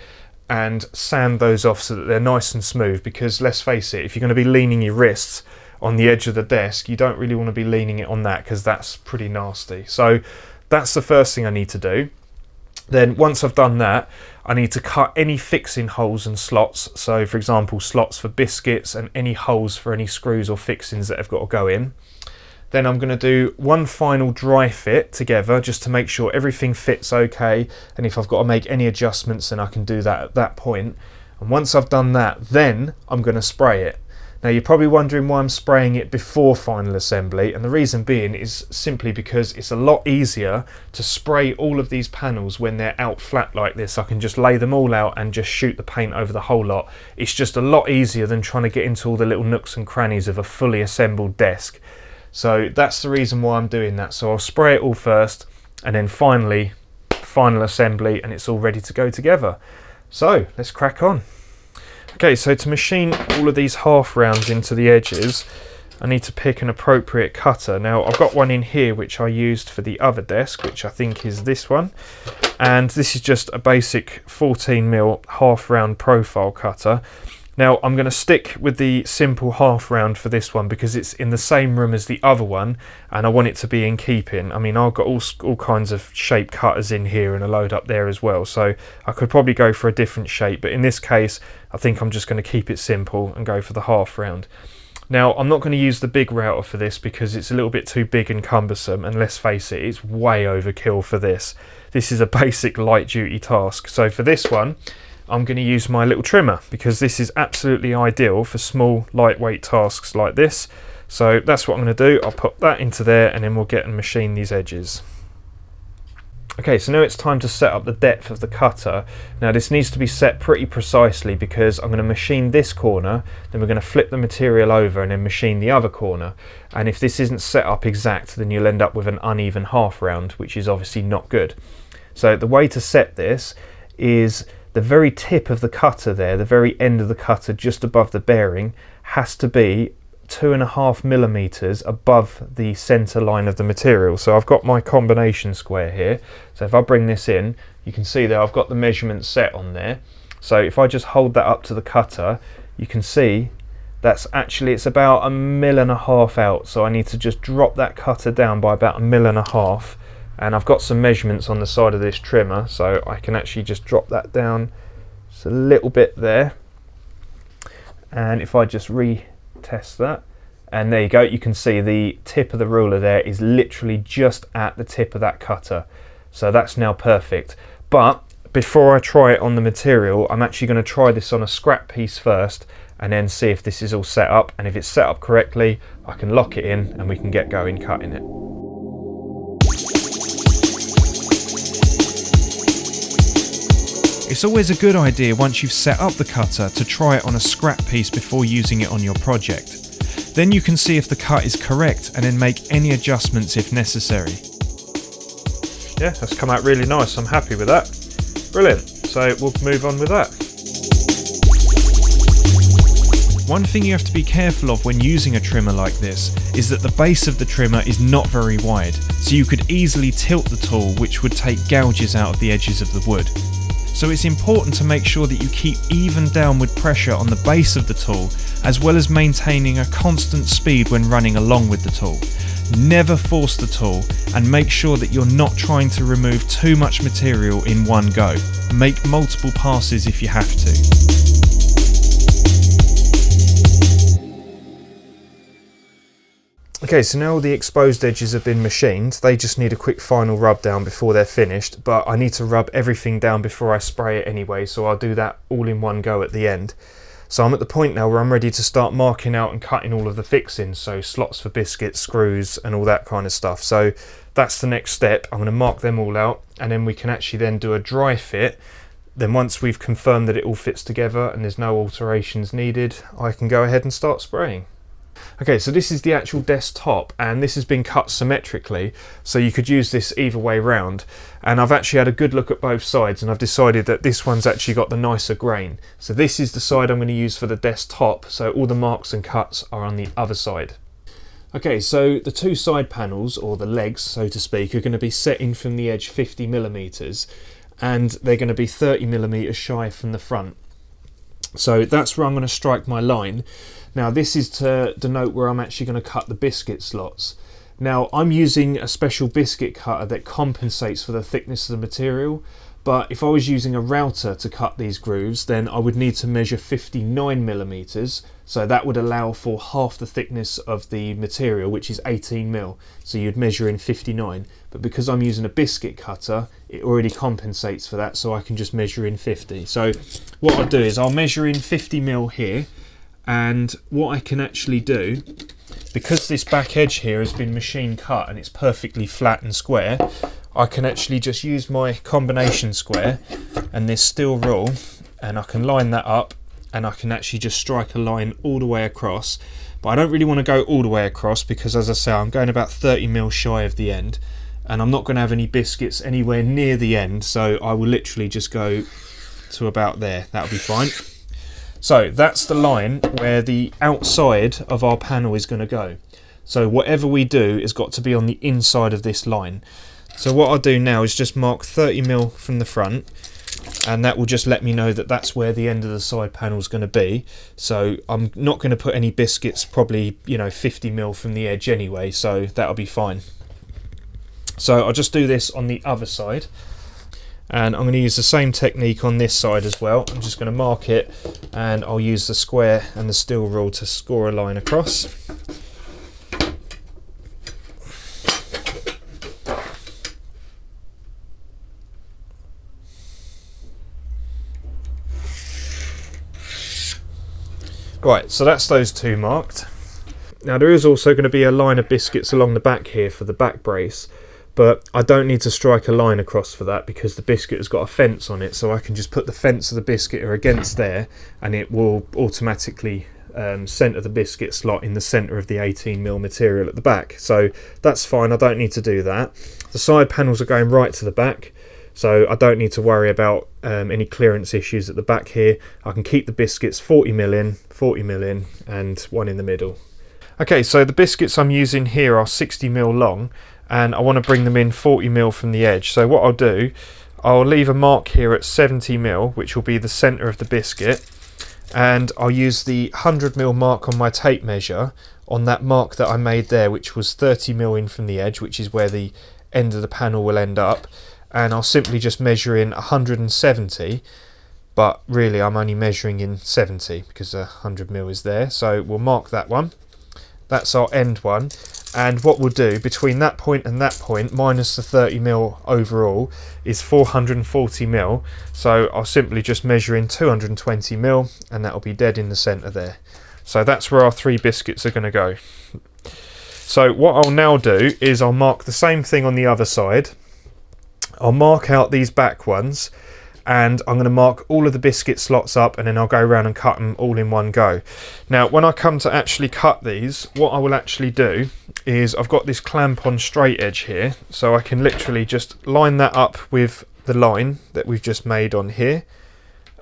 Speaker 1: and sand those off so that they're nice and smooth, because let's face it, if you're going to be leaning your wrists on the edge of the desk, you don't really want to be leaning it on that, because that's pretty nasty. So that's the first thing I need to do. Then once I've done that, I need to cut any fixing holes and slots. So for example, slots for biscuits and any holes for any screws or fixings that have got to go in. Then I'm going to do one final dry fit together just to make sure everything fits okay, and if I've got to make any adjustments then I can do that at that point. And once I've done that, then I'm going to spray it. Now you're probably wondering why I'm spraying it before final assembly, and the reason being is simply because it's a lot easier to spray all of these panels when they're out flat like this. I can just lay them all out and just shoot the paint over the whole lot. It's just a lot easier than trying to get into all the little nooks and crannies of a fully assembled desk. So that's the reason why I'm doing that. So I'll spray it all first, and then finally final assembly, and it's all ready to go together. So let's crack on. Okay, so to machine all of these half rounds into the edges, I need to pick an appropriate cutter. Now I've got one in here which I used for the other desk, which I think is this one, and this is just a basic 14mm half round profile cutter. Now I'm going to stick with the simple half round for this one because it's in the same room as the other one and I want it to be in keeping. I mean, I've got all kinds of shape cutters in here and a load up there as well, so I could probably go for a different shape, but in this case I think I'm just going to keep it simple and go for the half round. Now I'm not going to use the big router for this because it's a little bit too big and cumbersome, and let's face it, it's way overkill for this. This is a basic light duty task. So for this one I'm going to use my little trimmer because this is absolutely ideal for small lightweight tasks like this. So that's what I'm going to do. I'll put that into there and then we'll get and machine these edges. Okay, so now it's time to set up the depth of the cutter. Now this needs to be set pretty precisely because I'm going to machine this corner, then we're going to flip the material over and then machine the other corner. And if this isn't set up exact, then you'll end up with an uneven half round, which is obviously not good. So the way to set this is the very tip of the cutter there, the very end of the cutter just above the bearing, has to be 2.5mm above the center line of the material. So I've got my combination square here, so if I bring this in, you can see there I've got the measurement set on there. So if I just hold that up to the cutter, you can see that's actually, it's about 1.5 mm out, so I need to just drop that cutter down by about 1.5 mm. And I've got some measurements on the side of this trimmer, so I can actually just drop that down just a little bit there. And if I just retest that, and there you go, you can see the tip of the ruler there is literally just at the tip of that cutter. So that's now perfect. But before I try it on the material, I'm actually going to try this on a scrap piece first and then see if this is all set up. And if it's set up correctly, I can lock it in and we can get going cutting it.
Speaker 2: It's always a good idea once you've set up the cutter to try it on a scrap piece before using it on your project. Then you can see if the cut is correct and then make any adjustments if necessary.
Speaker 1: Yeah, that's come out really nice. I'm happy with that. Brilliant. So we'll move on with that.
Speaker 2: One thing you have to be careful of when using a trimmer like this is that the base of the trimmer is not very wide, so you could easily tilt the tool, which would take gouges out of the edges of the wood. So it's important to make sure that you keep even downward pressure on the base of the tool, as well as maintaining a constant speed when running along with the tool. Never force the tool, and make sure that you're not trying to remove too much material in one go. Make multiple passes if you have to.
Speaker 1: Okay, so now all the exposed edges have been machined. They just need a quick final rub down before they're finished, but I need to rub everything down before I spray it anyway, so I'll do that all in one go at the end. So I'm at the point now where I'm ready to start marking out and cutting all of the fixings, so slots for biscuits, screws and all that kind of stuff. So that's the next step. I'm going to mark them all out, and then we can actually then do a dry fit. Then once we've confirmed that it all fits together and there's no alterations needed, I can go ahead and start spraying. Okay, so this is the actual desktop, and this has been cut symmetrically, so you could use this either way round. And I've actually had a good look at both sides, and I've decided that this one's actually got the nicer grain. So this is the side I'm going to use for the desktop, so all the marks and cuts are on the other side. Okay, so the two side panels, or the legs so to speak, are going to be set in from the edge 50mm, and they're going to be 30mm shy from the front. So that's where I'm going to strike my line. Now this is to denote where I'm actually going to cut the biscuit slots. Now I'm using a special biscuit cutter that compensates for the thickness of the material, but if I was using a router to cut these grooves, then I would need to measure 59mm, so that would allow for half the thickness of the material, which is 18mm, so you'd measure in 59. But because I'm using a biscuit cutter, it already compensates for that, so I can just measure in 50. So what I'll do is I'll measure in 50mm here, and what I can actually do, because this back edge here has been machine cut and it's perfectly flat and square, I can actually just use my combination square and this steel rule, and I can line that up, and I can actually just strike a line all the way across. But I don't really want to go all the way across because, as I say, I'm going about 30mm shy of the end, and I'm not going to have any biscuits anywhere near the end, so I will literally just go to about there. That'll be fine. So that's the line where the outside of our panel is going to go. So whatever we do has got to be on the inside of this line. So what I'll do now is just mark 30mm from the front, and that will just let me know that that's where the end of the side panel is going to be. So I'm not going to put any biscuits, probably 50mm from the edge anyway, so that'll be fine. So I'll just do this on the other side, and I'm going to use the same technique on this side as well. I'm just going to mark it, and I'll use the square and the steel rule to score a line across. Right, so that's those two marked. Now there is also going to be a line of biscuits along the back here for the back brace, but I don't need to strike a line across for that because the biscuit has got a fence on it, so I can just put the fence of the biscuit against there, and it will automatically centre the biscuit slot in the centre of the 18mm material at the back. So that's fine, I don't need to do that. The side panels are going right to the back, so I don't need to worry about any clearance issues at the back here. I can keep the biscuits 40mm in, 40mm in, and one in the middle. Okay, so the biscuits I'm using here are 60mm long, and I want to bring them in 40mm from the edge. So what I'll do, I'll leave a mark here at 70mm, which will be the centre of the biscuit, and I'll use the 100mm mark on my tape measure on that mark that I made there, which was 30mm in from the edge, which is where the end of the panel will end up. And I'll simply just measure in 170, but really I'm only measuring in 70 because 100mm is there, so we'll mark that one. That's our end one, and what we'll do between that point and that point, minus the 30mm overall, is 440mm, so I'll simply just measure in 220mm, and that'll be dead in the centre there. So that's where our three biscuits are going to go. So what I'll now do is I'll mark the same thing on the other side. I'll mark out these back ones, and I'm going to mark all of the biscuit slots up, and then I'll go around and cut them all in one go. Now when I come to actually cut these, what I will actually do is I've got this clamp on straight edge here, so I can literally just line that up with the line that we've just made on here,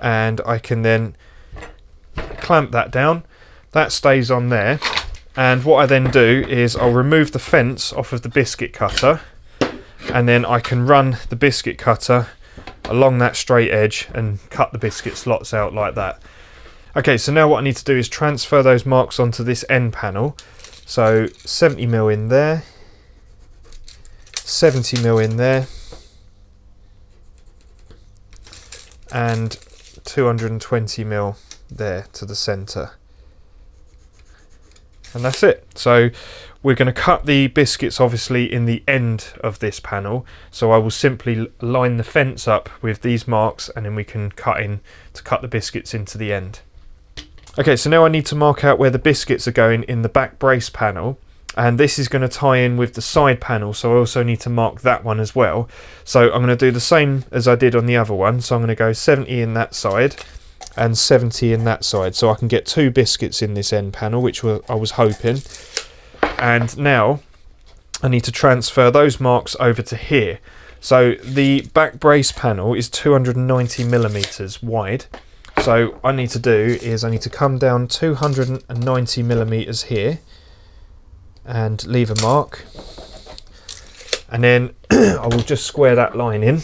Speaker 1: and I can then clamp that down. That stays on there, and what I then do is I'll remove the fence off of the biscuit cutter, and then I can run the biscuit cutter along that straight edge and cut the biscuit slots out like that. Okay, so now what I need to do is transfer those marks onto this end panel. So 70mm in there, 70mm in there, and 220mm there to the centre. And that's it. So we're going to cut the biscuits obviously in the end of this panel, so I will simply line the fence up with these marks, and then we can cut the biscuits into the end. Okay, so now I need to mark out where the biscuits are going in the back brace panel,
Speaker 2: and this is going to tie in with the side panel, so I also need to mark that one as well. So I'm going to do the same as I did on the other one, so I'm going to go 70 in that side and 70 in that side, so I can get 2 biscuits in this end panel, which I was hoping. And now I need to transfer those marks over to here. So the back brace panel is 290 millimeters wide, so I need to come down 290 millimeters here and leave a mark, and then I will just square that line in.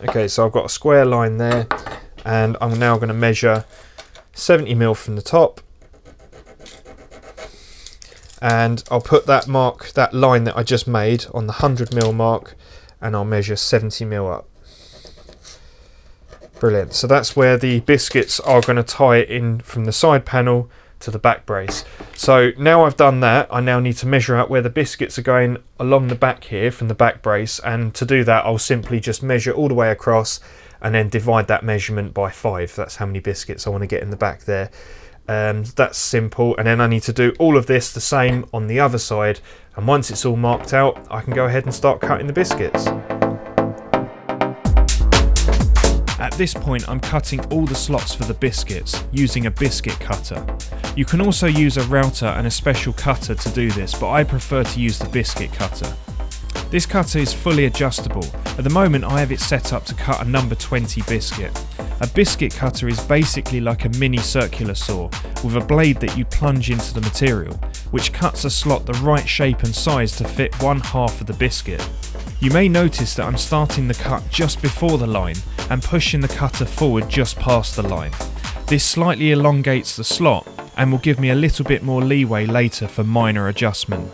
Speaker 2: Okay, so I've got a square line there, and I'm now going to measure 70 mil from the top, and I'll put that mark, that line that I just made, on the 100 mil mark, and I'll measure 70 mil up. Brilliant. So that's where the biscuits are going to tie it in from the side panel to the back brace. So now I've done that, I now need to measure out where the biscuits are going along the back here from the back brace, and to do that I'll simply just measure all the way across and then divide that measurement by 5. That's how many biscuits I want to get in the back there. That's simple, and then I need to do all of this the same on the other side, and once it's all marked out I can go ahead and start cutting the biscuits.
Speaker 1: At this point I'm cutting all the slots for the biscuits using a biscuit cutter. You can also use a router and a special cutter to do this, but I prefer to use the biscuit cutter. This cutter is fully adjustable. At the moment I have it set up to cut a number 20 biscuit. A biscuit cutter is basically like a mini circular saw with a blade that you plunge into the material, which cuts a slot the right shape and size to fit 1/2 of the biscuit. You may notice that I'm starting the cut just before the line and pushing the cutter forward just past the line. This slightly elongates the slot and will give me a little bit more leeway later for minor adjustment.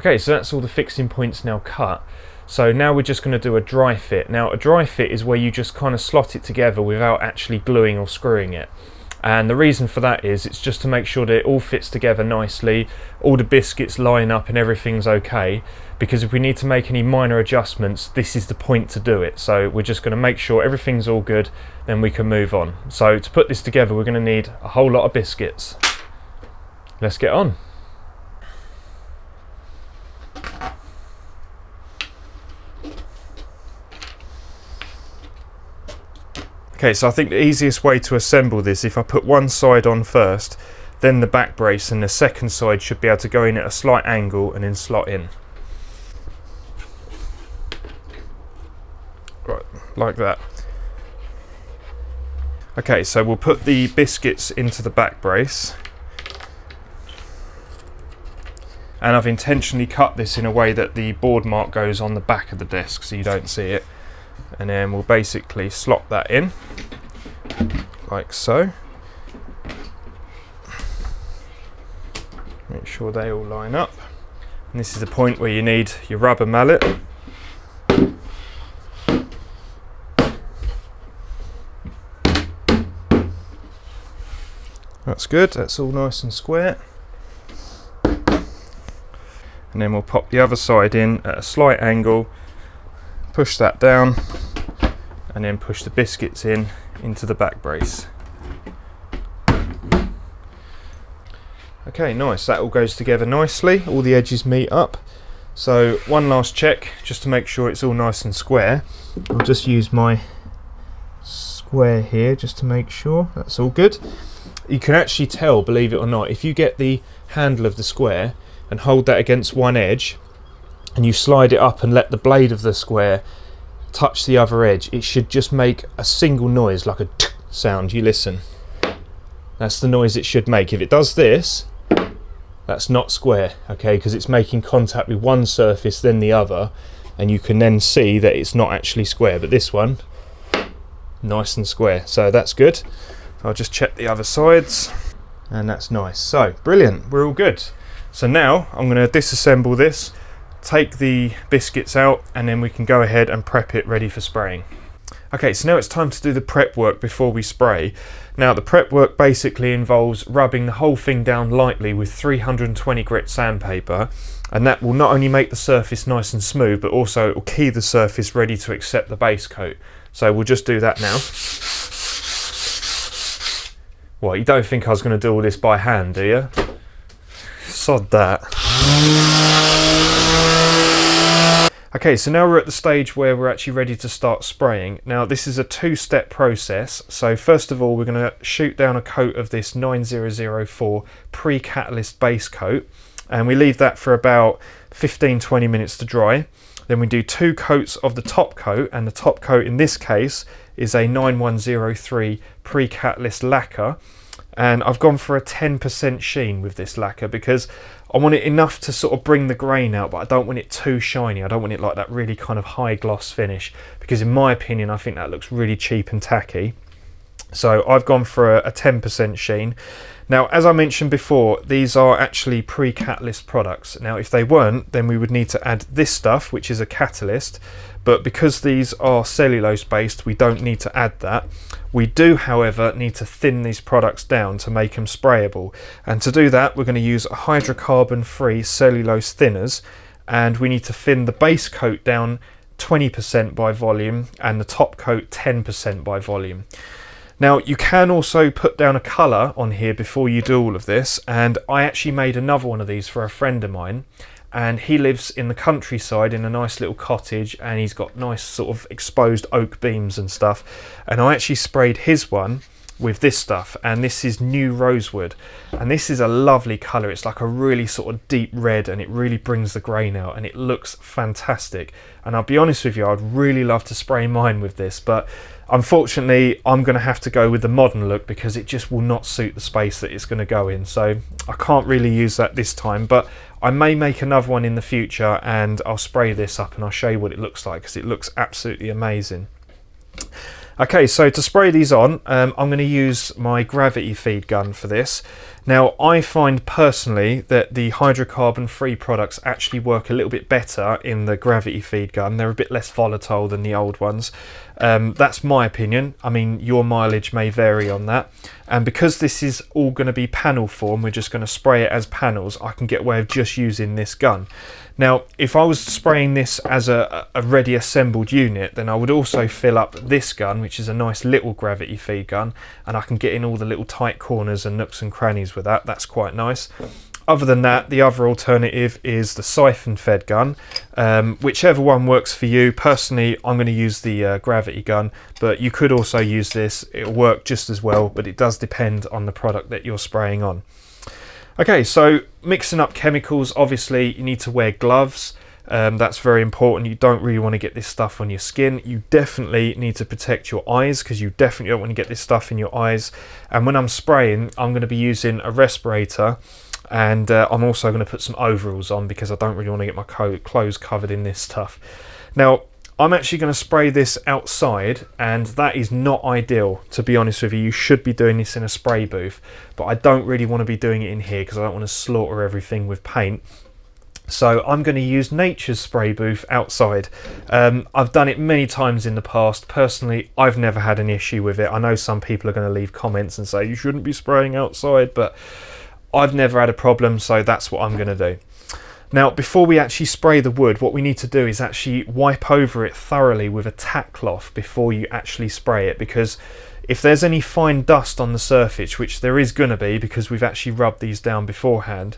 Speaker 1: Okay, so that's all the fixing points now cut. So now we're just going to do a dry fit. Now a dry fit is where you just kind of slot it together without actually gluing or screwing it. And the reason for that is it's just to make sure that it all fits together nicely, all the biscuits line up and everything's okay, because if we need to make any minor adjustments, this is the point to do it. So we're just going to make sure everything's all good, then we can move on. So to put this together we're going to need a whole lot of biscuits. Let's get on.
Speaker 2: Okay, so I think the easiest way to assemble this, if I put one side on first, then the back brace, and the second side should be able to go in at a slight angle and then slot in. Right, like that. Okay, so we'll put the biscuits into the back brace. And I've intentionally cut this in a way that the board mark goes on the back of the desk so you don't see it. And then we'll basically slot that in like so. Make sure they all line up, and this is the point where you need your rubber mallet. That's good, that's all nice and square. And then we'll pop the other side in at a slight angle, push that down, and then push the biscuits into the back brace. Okay, nice, that all goes together nicely, all the edges meet up. So one last check just to make sure it's all nice and square. I'll just use my square here just to make sure that's all good. You can actually tell, believe it or not, if you get the handle of the square and hold that against one edge and you slide it up and let the blade of the square touch the other edge, it should just make a single noise, like a t sound. You listen, that's the noise it should make. If it does this, that's not square, okay, because it's making contact with one surface then the other, and you can then see that it's not actually square. But this one, nice and square, so that's good. I'll just check the other sides, and that's nice. So brilliant, we're all good. So now I'm going to disassemble this, take the biscuits out, and then we can go ahead and prep it ready for spraying. Okay, so now it's time to do the prep work before we spray. Now the prep work basically involves rubbing the whole thing down lightly with 320 grit sandpaper, and that will not only make the surface nice and smooth, but also it will key the surface ready to accept the base coat.
Speaker 1: So we'll just do that now. What, you don't think I was going to do all this by hand, do you? Sod that. Okay, so now we're at the stage where we're actually ready to start spraying. Now this is a two-step process. So first of all, we're going to shoot down a coat of this 9004 pre-catalyst base coat, and we leave that for about 15-20 minutes to dry. Then we do 2 coats of the top coat, and the top coat in this case is a 9103 pre-catalyst lacquer. And I've gone for a 10% sheen with this lacquer because I want it enough to sort of bring the grain out, but I don't want it too shiny. I don't want it like that really kind of high gloss finish, because in my opinion, I think that looks really cheap and tacky. So I've gone for a 10% sheen. Now, as I mentioned before, these are actually pre-catalyst products. Now, if they weren't, then we would need to add this stuff, which is a catalyst. But because these are cellulose based, we don't need to add that. We do, however, need to thin these products down to make them sprayable. And to do that, we're going to use hydrocarbon-free cellulose thinners. And we need to thin the base coat down 20% by volume and the top coat 10% by volume. Now, you can also put down a colour on here before you do all of this, and I actually made another one of these for a friend of mine, and he lives in the countryside in a nice little cottage, and he's got nice sort of exposed oak beams and stuff, and I actually sprayed his one with this stuff, and this is New Rosewood, and this is a lovely colour. It's like a really sort of deep red, and it really brings the grain out, and it looks fantastic. And I'll be honest with you, I'd really love to spray mine with this, but unfortunately I'm going to have to go with the modern look because it just will not suit the space that it's going to go in, so I can't really use that this time. But I may make another one in the future and I'll spray this up and I'll show you what it looks like, because it looks absolutely amazing. Okay, so to spray these on, I'm going to use my gravity feed gun for this. Now, I find personally that the hydrocarbon-free products actually work a little bit better in the gravity feed gun. They're a bit less volatile than the old ones. That's my opinion. I mean, your mileage may vary on that. And because this is all going to be panel form, we're just going to spray it as panels, I can get away with just using this gun. Now, if I was spraying this as a ready assembled unit, then I would also fill up this gun, which is a nice little gravity feed gun, and I can get in all the little tight corners and nooks and crannies with that. That's quite nice. Other than that, the other alternative is the siphon fed gun. Whichever one works for you. Personally, I'm going to use the gravity gun, but you could also use this. It'll work just as well, but it does depend on the product that you're spraying on. Okay, so mixing up chemicals, obviously you need to wear gloves. That's very important. You don't really want to get this stuff on your skin. You definitely need to protect your eyes, because you definitely don't want to get this stuff in your eyes. And when I'm spraying, I'm going to be using a respirator, and I'm also going to put some overalls on because I don't really want to get my clothes covered in this stuff. Now, I'm actually going to spray this outside, and that is not ideal, to be honest with you. You should be doing this in a spray booth, but I don't really want to be doing it in here because I don't want to slaughter everything with paint. So I'm going to use Nature's spray booth outside. I've done it many times in the past. Personally, I've never had an issue with it. I know some people are going to leave comments and say you shouldn't be spraying outside, but I've never had a problem, so that's what I'm going to do. Now, before we actually spray the wood, what we need to do is actually wipe over it thoroughly with a tack cloth before you actually spray it, because if there's any fine dust on the surface, which there is going to be because we've actually rubbed these down beforehand,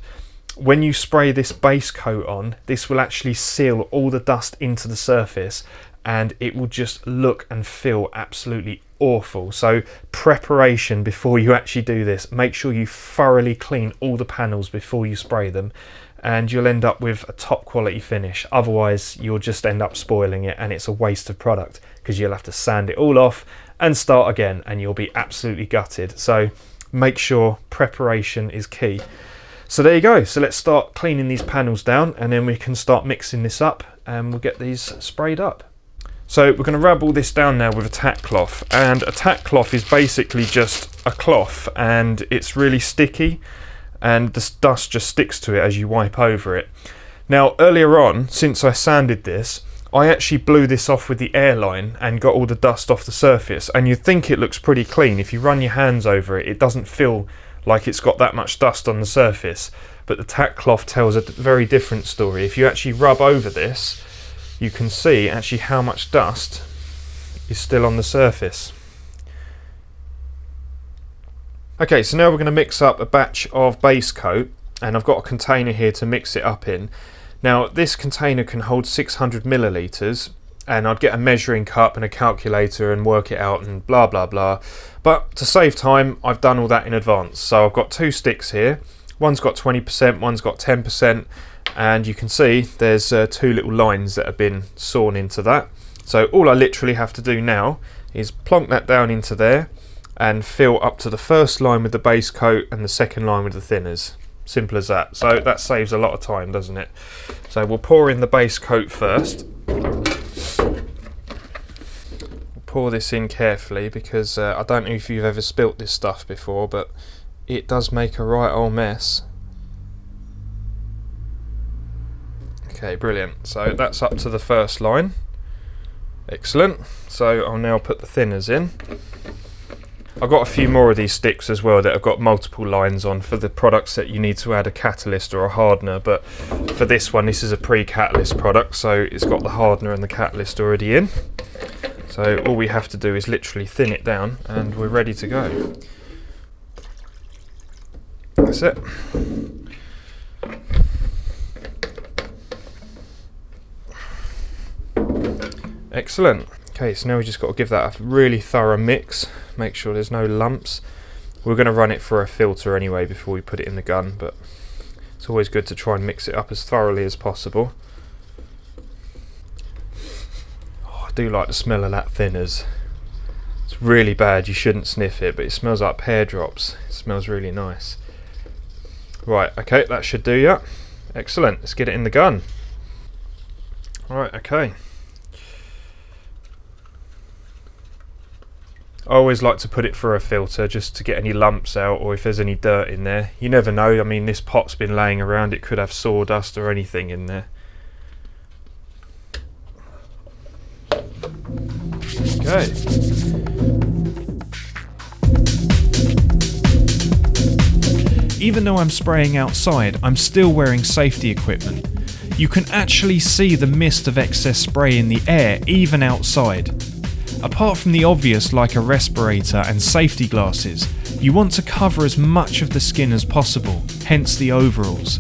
Speaker 1: when you spray this base coat on, this will actually seal all the dust into the surface, and it will just look and feel absolutely awful. So preparation before you actually do this, make sure you thoroughly clean all the panels before you spray them, and you'll end up with a top quality finish. Otherwise you'll just end up spoiling it, and it's a waste of product because you'll have to sand it all off and start again, and you'll be absolutely gutted. So make sure preparation is key. So there you go. So let's start cleaning these panels down, and then we can start mixing this up and we'll get these sprayed up. So we're going to rub all this down now with a tack cloth, and a tack cloth is basically just a cloth, and it's really sticky, and the dust just sticks to it as you wipe over it. Now, earlier on, since I sanded this, I actually blew this off with the airline and got all the dust off the surface, and you'd think it looks pretty clean. If you run your hands over it, it doesn't feel like it's got that much dust on the surface, but the tack cloth tells a very different story. If you actually rub over this, you can see actually how much dust is still on the surface. Okay, so now we're going to mix up a batch of base coat, and I've got a container here to mix it up in. Now this container can hold 600 millilitres, and I'd get a measuring cup and a calculator and work it out and blah blah blah, but to save time I've done all that in advance. So I've got two sticks here, one's got 20%, one's got 10%, and you can see there's two little lines that have been sawn into that. So all I literally have to do now is plonk that down into there and fill up to the first line with the base coat and the second line with the thinners. Simple as that. So that saves a lot of time, doesn't it? So we'll pour in the base coat first. We'll pour this in carefully because I don't know if you've ever spilt this stuff before, but it does make a right old mess. Okay, brilliant. So that's up to the first line. Excellent. So I'll now put the thinners in. I've got a few more of these sticks as well that have got multiple lines on for the products that you need to add a catalyst or a hardener, but for this one, this is a pre-catalyst product, so it's got the hardener and the catalyst already in. So all we have to do is literally thin it down and we're ready to go. That's it. Excellent. Okay, so now we just got to give that a really thorough mix, make sure there's no lumps. We're going to run it for a filter anyway before we put it in the gun, but it's always good to try and mix it up as thoroughly as possible. Oh, I do like the smell of that thinners. It's really bad, you shouldn't sniff it, but it smells like pear drops. It smells really nice. Right, okay, that should do ya. Excellent, let's get it in the gun. Alright, okay. I always like to put it through a filter just to get any lumps out, or if there's any dirt in there. You never know, I mean this pot's been laying around, it could have sawdust or anything in there. Okay.
Speaker 2: Even though I'm spraying outside, I'm still wearing safety equipment. You can actually see the mist of excess spray in the air even outside. Apart from the obvious like a respirator and safety glasses, you want to cover as much of the skin as possible, hence the overalls.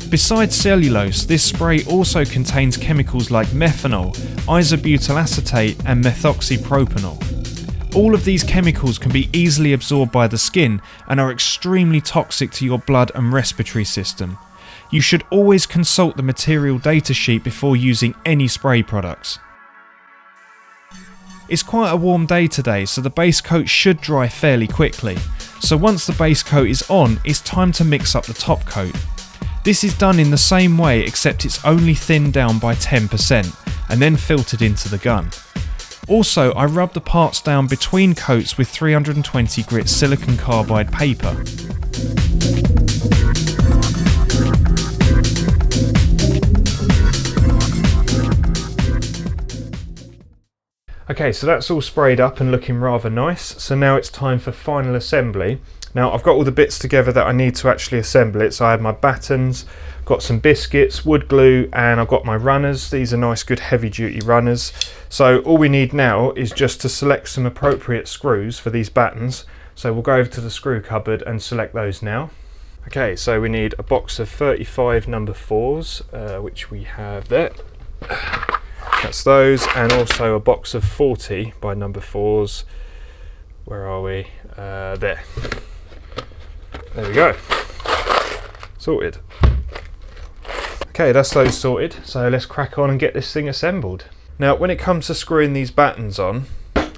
Speaker 2: Besides cellulose, this spray also contains chemicals like methanol, isobutyl acetate and methoxypropanol. All of these chemicals can be easily absorbed by the skin and are extremely toxic to your blood and respiratory system. You should always consult the material data sheet before using any spray products. It's quite a warm day today, so the base coat should dry fairly quickly. So once the base coat is on, it's time to mix up the top coat. This is done in the same way, except it's only thinned down by 10% and then filtered into the gun. Also, I rub the parts down between coats with 320 grit silicon carbide paper.
Speaker 1: Okay, so that's all sprayed up and looking rather nice. So now it's time for final assembly. Now I've got all the bits together that I need to actually assemble it. So I have my battens, got some biscuits, wood glue, and I've got my runners. These are nice good heavy duty runners. So all we need now is just to select some appropriate screws for these battens. So we'll go over to the screw cupboard and select those now. Okay, so we need a box of 35 number 4s, which we have there. That's those, and also a box of 40 by number 4s. Where are we? There. There we go. Sorted. Okay, that's those sorted. So let's crack on and get this thing assembled. Now, when it comes to screwing these battens on,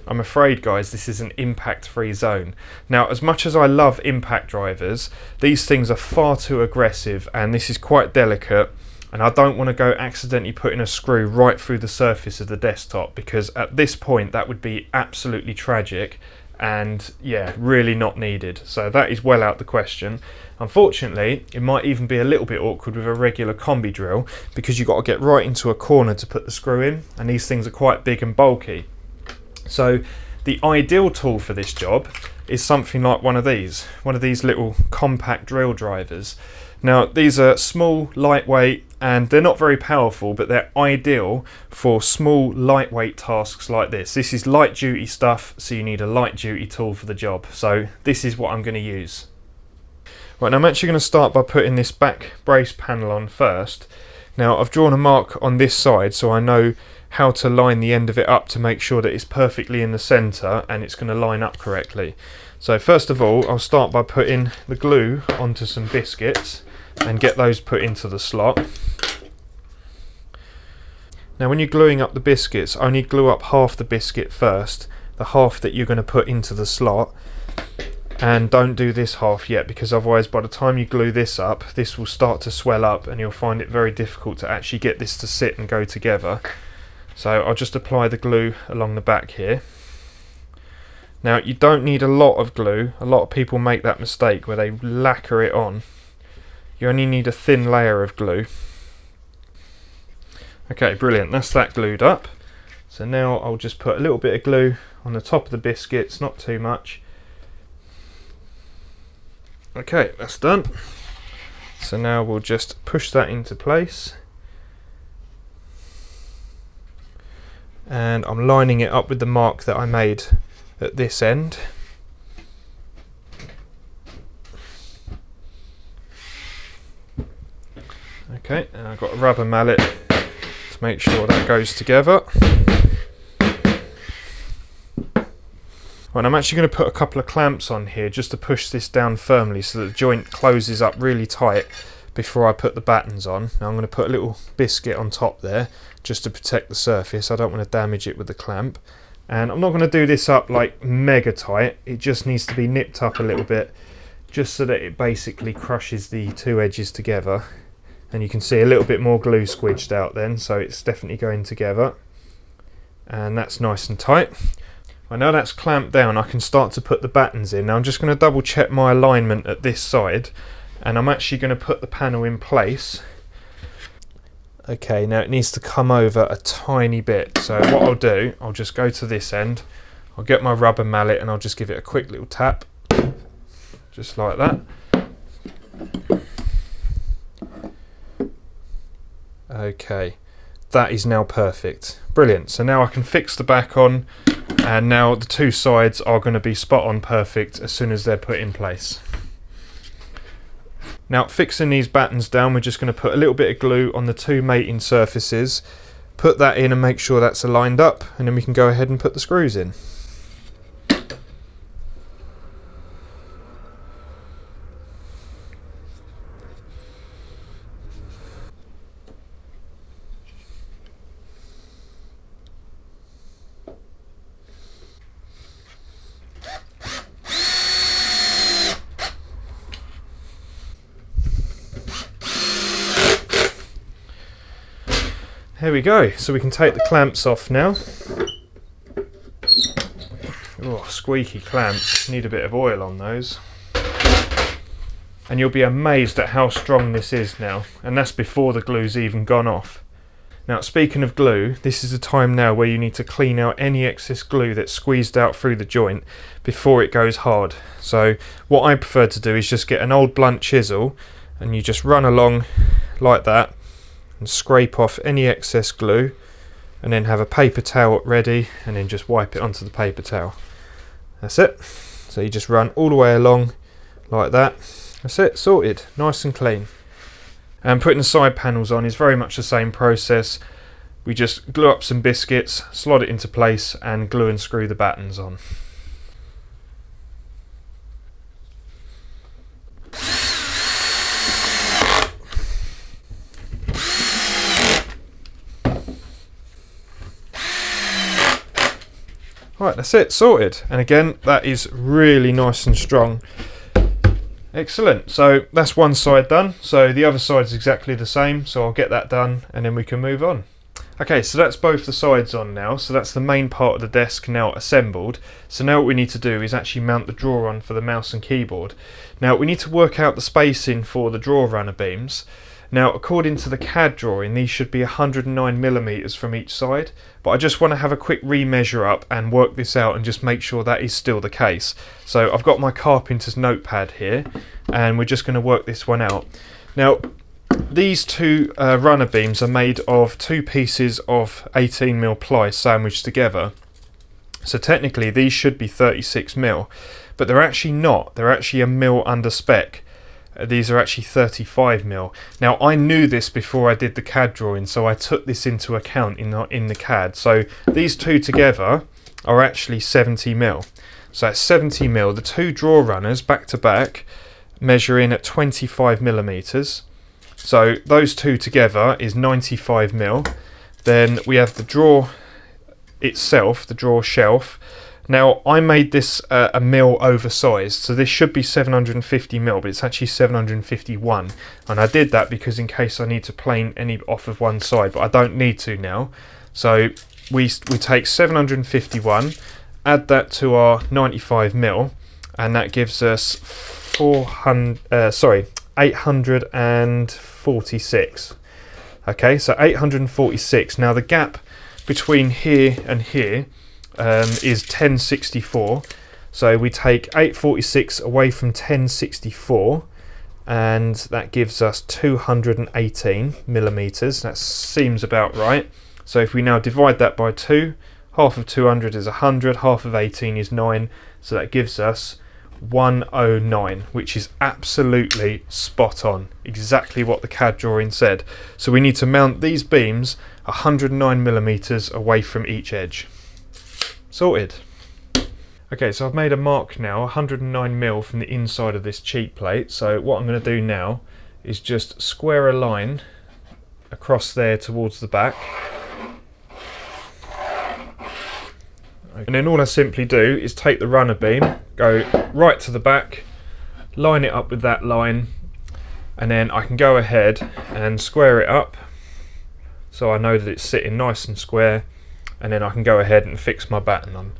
Speaker 1: I'm afraid, guys, this is an impact-free zone. Now, as much as I love impact drivers, these things are far too aggressive, and this is quite delicate. And I don't want to go accidentally putting a screw right through the surface of the desktop, because at this point that would be absolutely tragic and yeah, really not needed. So that is well out the question. Unfortunately, it might even be a little bit awkward with a regular combi drill, because you've got to get right into a corner to put the screw in, and these things are quite big and bulky. So the ideal tool for this job is something like one of these little compact drill drivers. Now these are small, lightweight, and they're not very powerful, but they're ideal for small lightweight tasks like this. This is light duty stuff, so you need a light duty tool for the job. So this is what I'm going to use. Right, now I'm actually going to start by putting this back brace panel on first. Now I've drawn a mark on this side so I know how to line the end of it up to make sure that it's perfectly in the centre and it's going to line up correctly. So first of all, I'll start by putting the glue onto some biscuits and get those put into the slot. Now when you're gluing up the biscuits, only glue up half the biscuit first, the half that you're going to put into the slot, and don't do this half yet, because otherwise by the time you glue this up, this will start to swell up and you'll find it very difficult to actually get this to sit and go together. So I'll just apply the glue along the back here. Now you don't need a lot of glue. A lot of people make that mistake where they lacquer it on. You only need a thin layer of glue. Okay, brilliant, that's that glued up. So now I'll just put a little bit of glue on the top of the biscuits, not too much. Okay, that's done. So now we'll just push that into place. And I'm lining it up with the mark that I made at this end. Okay, and I've got a rubber mallet to make sure that goes together. Right, I'm actually going to put a couple of clamps on here just to push this down firmly so that the joint closes up really tight before I put the battens on. Now I'm going to put a little biscuit on top there just to protect the surface. I don't want to damage it with the clamp. And I'm not going to do this up like mega tight, it just needs to be nipped up a little bit just so that it basically crushes the two edges together. And you can see a little bit more glue squidged out then, so it's definitely going together. And that's nice and tight. Well, now that's clamped down, I can start to put the battens in. Now I'm just going to double check my alignment at this side, and I'm actually going to put the panel in place. Okay, now it needs to come over a tiny bit, so what I'll do, I'll just go to this end, I'll get my rubber mallet and I'll just give it a quick little tap, just like that. Okay, that is now perfect. Brilliant, so now I can fix the back on, and now the two sides are going to be spot on perfect as soon as they're put in place. Now fixing these battens down, we're just going to put a little bit of glue on the two mating surfaces, put that in and make sure that's aligned up, and then we can go ahead and put the screws in. There we go, so we can take the clamps off now. Oh, squeaky clamps, need a bit of oil on those. And you'll be amazed at how strong this is now, and that's before the glue's even gone off. Now speaking of glue, this is the time now where you need to clean out any excess glue that's squeezed out through the joint before it goes hard. So what I prefer to do is just get an old blunt chisel and you just run along like that and scrape off any excess glue, and then have a paper towel ready and then just wipe it onto the paper towel. That's it. So you just run all the way along like that. That's it, sorted, nice and clean. And putting the side panels on is very much the same process. We just glue up some biscuits, slot it into place and glue and screw the battens on. Right, that's it, sorted. And again, that is really nice and strong. Excellent, so that's one side done. So the other side is exactly the same, so I'll get that done and then we can move on. Okay, so that's both the sides on now, so that's the main part of the desk now assembled. So now what we need to do is actually mount the drawer on for the mouse and keyboard. Now we need to work out the spacing for the drawer runner beams. Now according to the CAD drawing, these should be 109mm from each side, but I just want to have a quick remeasure up and work this out and just make sure that is still the case. So I've got my carpenter's notepad here and we're just going to work this one out. Now these two runner beams are made of 2 pieces of 18mm ply sandwiched together. So technically these should be 36mm, but they're actually not. They're actually a mil under spec. These are actually 35mm. Now I knew this before I did the CAD drawing, so I took this into account in the CAD. So these two together are actually 70mm. So that's 70mm. The two draw runners back to back measure in at 25mm. So those two together is 95mm. Then we have the draw itself, the draw shelf. Now I made this a mil oversized, so this should be 750mm, but it's actually 751, and I did that because in case I need to plane any off of one side, but I don't need to now. So we take 751, add that to our 95mm, and that gives us 846. Okay, so 846. Now the gap between here and here is 1064, so we take 846 away from 1064, and that gives us 218mm. That seems about right. So if we now divide that by 2, half of 200 is 100, half of 18 is 9, so that gives us 109, which is absolutely spot on, exactly what the CAD drawing said. So we need to mount these beams 109mm away from each edge. Sorted. Okay, so I've made a mark now, 109mm from the inside of this cheek plate. So what I'm going to do now is just square a line across there towards the back. And then all I simply do is take the runner beam, go right to the back, line it up with that line, and then I can go ahead and square it up so I know that it's sitting nice and square, and then I can go ahead and fix my batten on.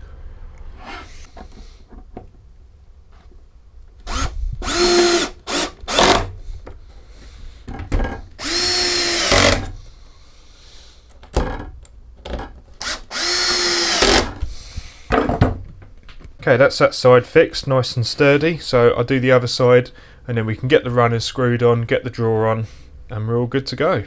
Speaker 1: Okay, that's that side fixed, nice and sturdy, so I'll do the other side and then we can get the runners screwed on, get the drawer on, and we're all good to go.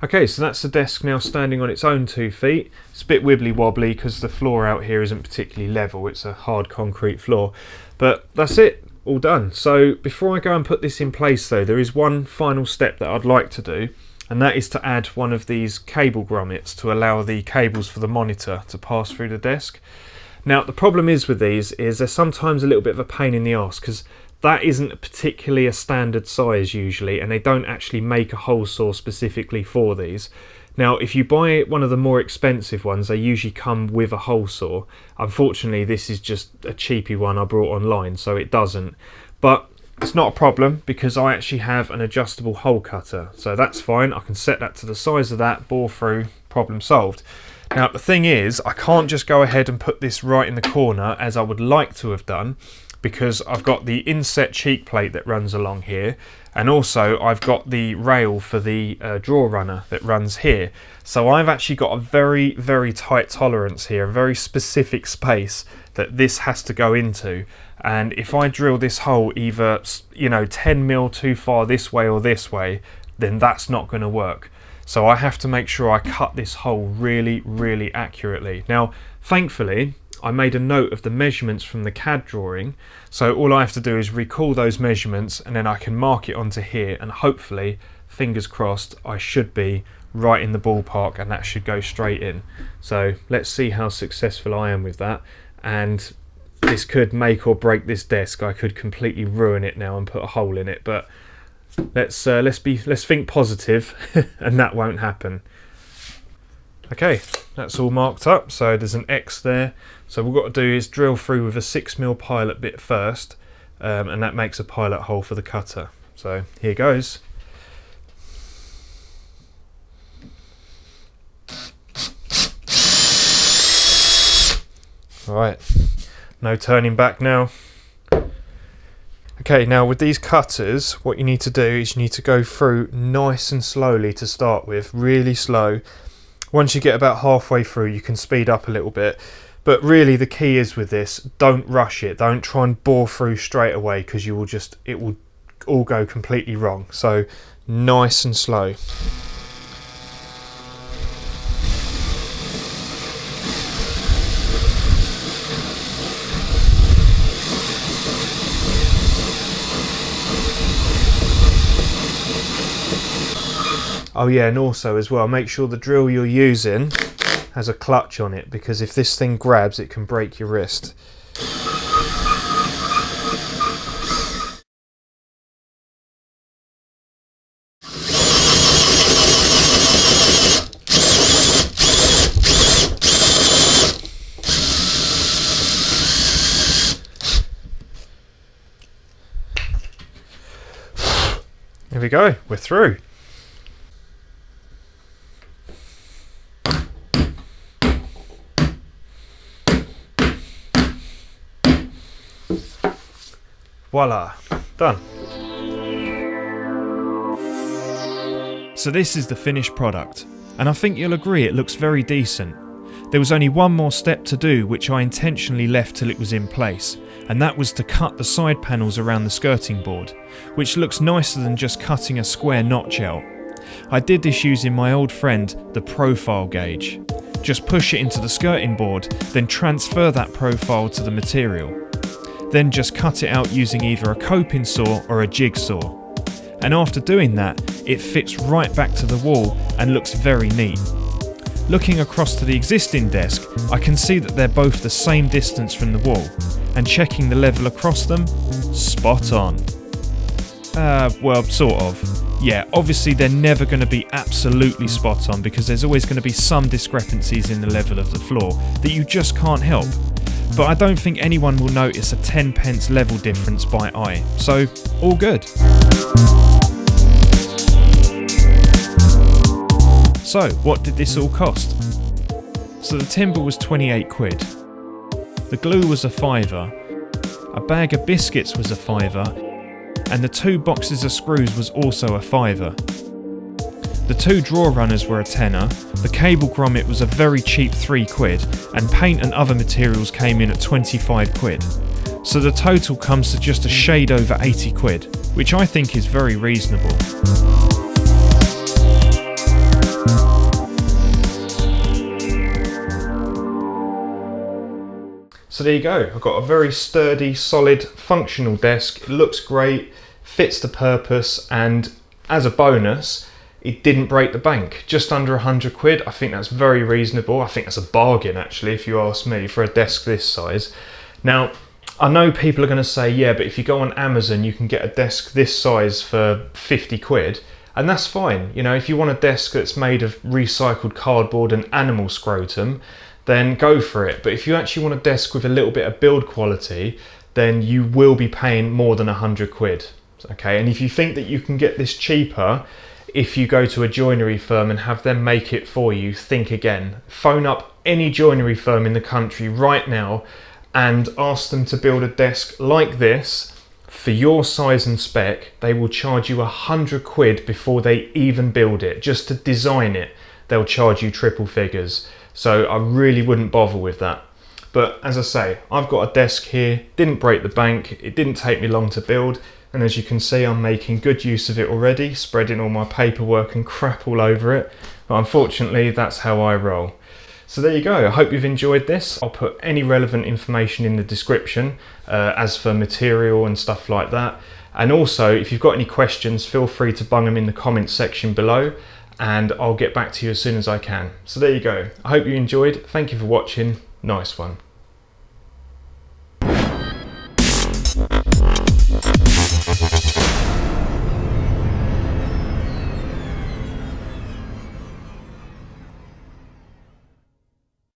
Speaker 1: Okay, so that's the desk now standing on its own 2 feet. It's a bit wibbly wobbly because the floor out here isn't particularly level, it's a hard concrete floor. But that's it, all done. So before I go and put this in place though, there is one final step that I'd like to do, and that is to add one of these cable grommets to allow the cables for the monitor to pass through the desk. Now the problem is with these is they're sometimes a little bit of a pain in the arse because that isn't particularly a standard size usually, and they don't actually make a hole saw specifically for these. Now if you buy one of the more expensive ones, they usually come with a hole saw. Unfortunately this is just a cheapy one I brought online, so it doesn't. But it's not a problem because I actually have an adjustable hole cutter, so that's fine. I can set that to the size of that, bore through, problem solved. Now the thing is, I can't just go ahead and put this right in the corner as I would like to have done, because I've got the inset cheek plate that runs along here, and also I've got the rail for the drawer runner that runs here. So I've actually got a very, very tight tolerance here, a very specific space that this has to go into. And if I drill this hole either, 10mm too far this way or this way, then that's not going to work. So I have to make sure I cut this hole really, really accurately. Now, thankfully, I made a note of the measurements from the CAD drawing, so all I have to do is recall those measurements and then I can mark it onto here, and hopefully, fingers crossed, I should be right in the ballpark and that should go straight in. So let's see how successful I am with that, and this could make or break this desk. I could completely ruin it now and put a hole in it, but let's think positive and that won't happen. Okay, that's all marked up, so there's an X there. So what we've got to do is drill through with a 6mm pilot bit first, and that makes a pilot hole for the cutter. So here goes. Right, no turning back now. Okay, now with these cutters, what you need to do is you need to go through nice and slowly to start with, really slow. Once you get about halfway through, you can speed up a little bit. But really the key is with this, don't rush it. Don't try and bore through straight away, because it will all go completely wrong. So nice and slow. Oh yeah, and also as well, make sure the drill you're using has a clutch on it, because if this thing grabs, it can break your wrist. There we go, we're through. Voila, done.
Speaker 2: So this is the finished product, and I think you'll agree it looks very decent. There was only one more step to do, which I intentionally left till it was in place, and that was to cut the side panels around the skirting board, which looks nicer than just cutting a square notch out. I did this using my old friend, the profile gauge. Just push it into the skirting board, then transfer that profile to the material. Then just cut it out using either a coping saw or a jigsaw. And after doing that, it fits right back to the wall and looks very neat. Looking across to the existing desk, I can see that they're both the same distance from the wall, and checking the level across them, spot on. Well, sort of. Yeah, obviously they're never going to be absolutely spot on, because there's always going to be some discrepancies in the level of the floor that you just can't help. But I don't think anyone will notice a 10 pence level difference by eye, so all good. So what did this all cost? So the timber was 28 quid, the glue was a fiver, a bag of biscuits was a fiver, and the 2 boxes of screws was also a fiver. The 2 drawer runners were a tenner, the cable grommet was a very cheap 3 quid, and paint and other materials came in at 25 quid. So the total comes to just a shade over 80 quid, which I think is very reasonable.
Speaker 1: So there you go, I've got a very sturdy, solid, functional desk. It looks great, fits the purpose, and as a bonus, it didn't break the bank. Just under 100 quid, I think that's very reasonable. I think that's a bargain actually, if you ask me, for a desk this size. Now, I know people are going to say, yeah, but if you go on Amazon, you can get a desk this size for 50 quid. And that's fine. You know, if you want a desk that's made of recycled cardboard and animal scrotum, then go for it. But if you actually want a desk with a little bit of build quality, then you will be paying more than 100 quid. Okay, and if you think that you can get this cheaper, if you go to a joinery firm and have them make it for you, think again. Phone up any joinery firm in the country right now and ask them to build a desk like this for your size and spec. They will charge you 100 quid before they even build it. Just to design it, they'll charge you triple figures. So I really wouldn't bother with that. But as I say, I've got a desk here, didn't break the bank, it didn't take me long to build, and as you can see, I'm making good use of it already, spreading all my paperwork and crap all over it. But unfortunately, that's how I roll. So there you go, I hope you've enjoyed this. I'll put any relevant information in the description, as for material and stuff like that. And also, if you've got any questions, feel free to bung them in the comments section below, and I'll get back to you as soon as I can. So there you go, I hope you enjoyed, thank you for watching, nice one.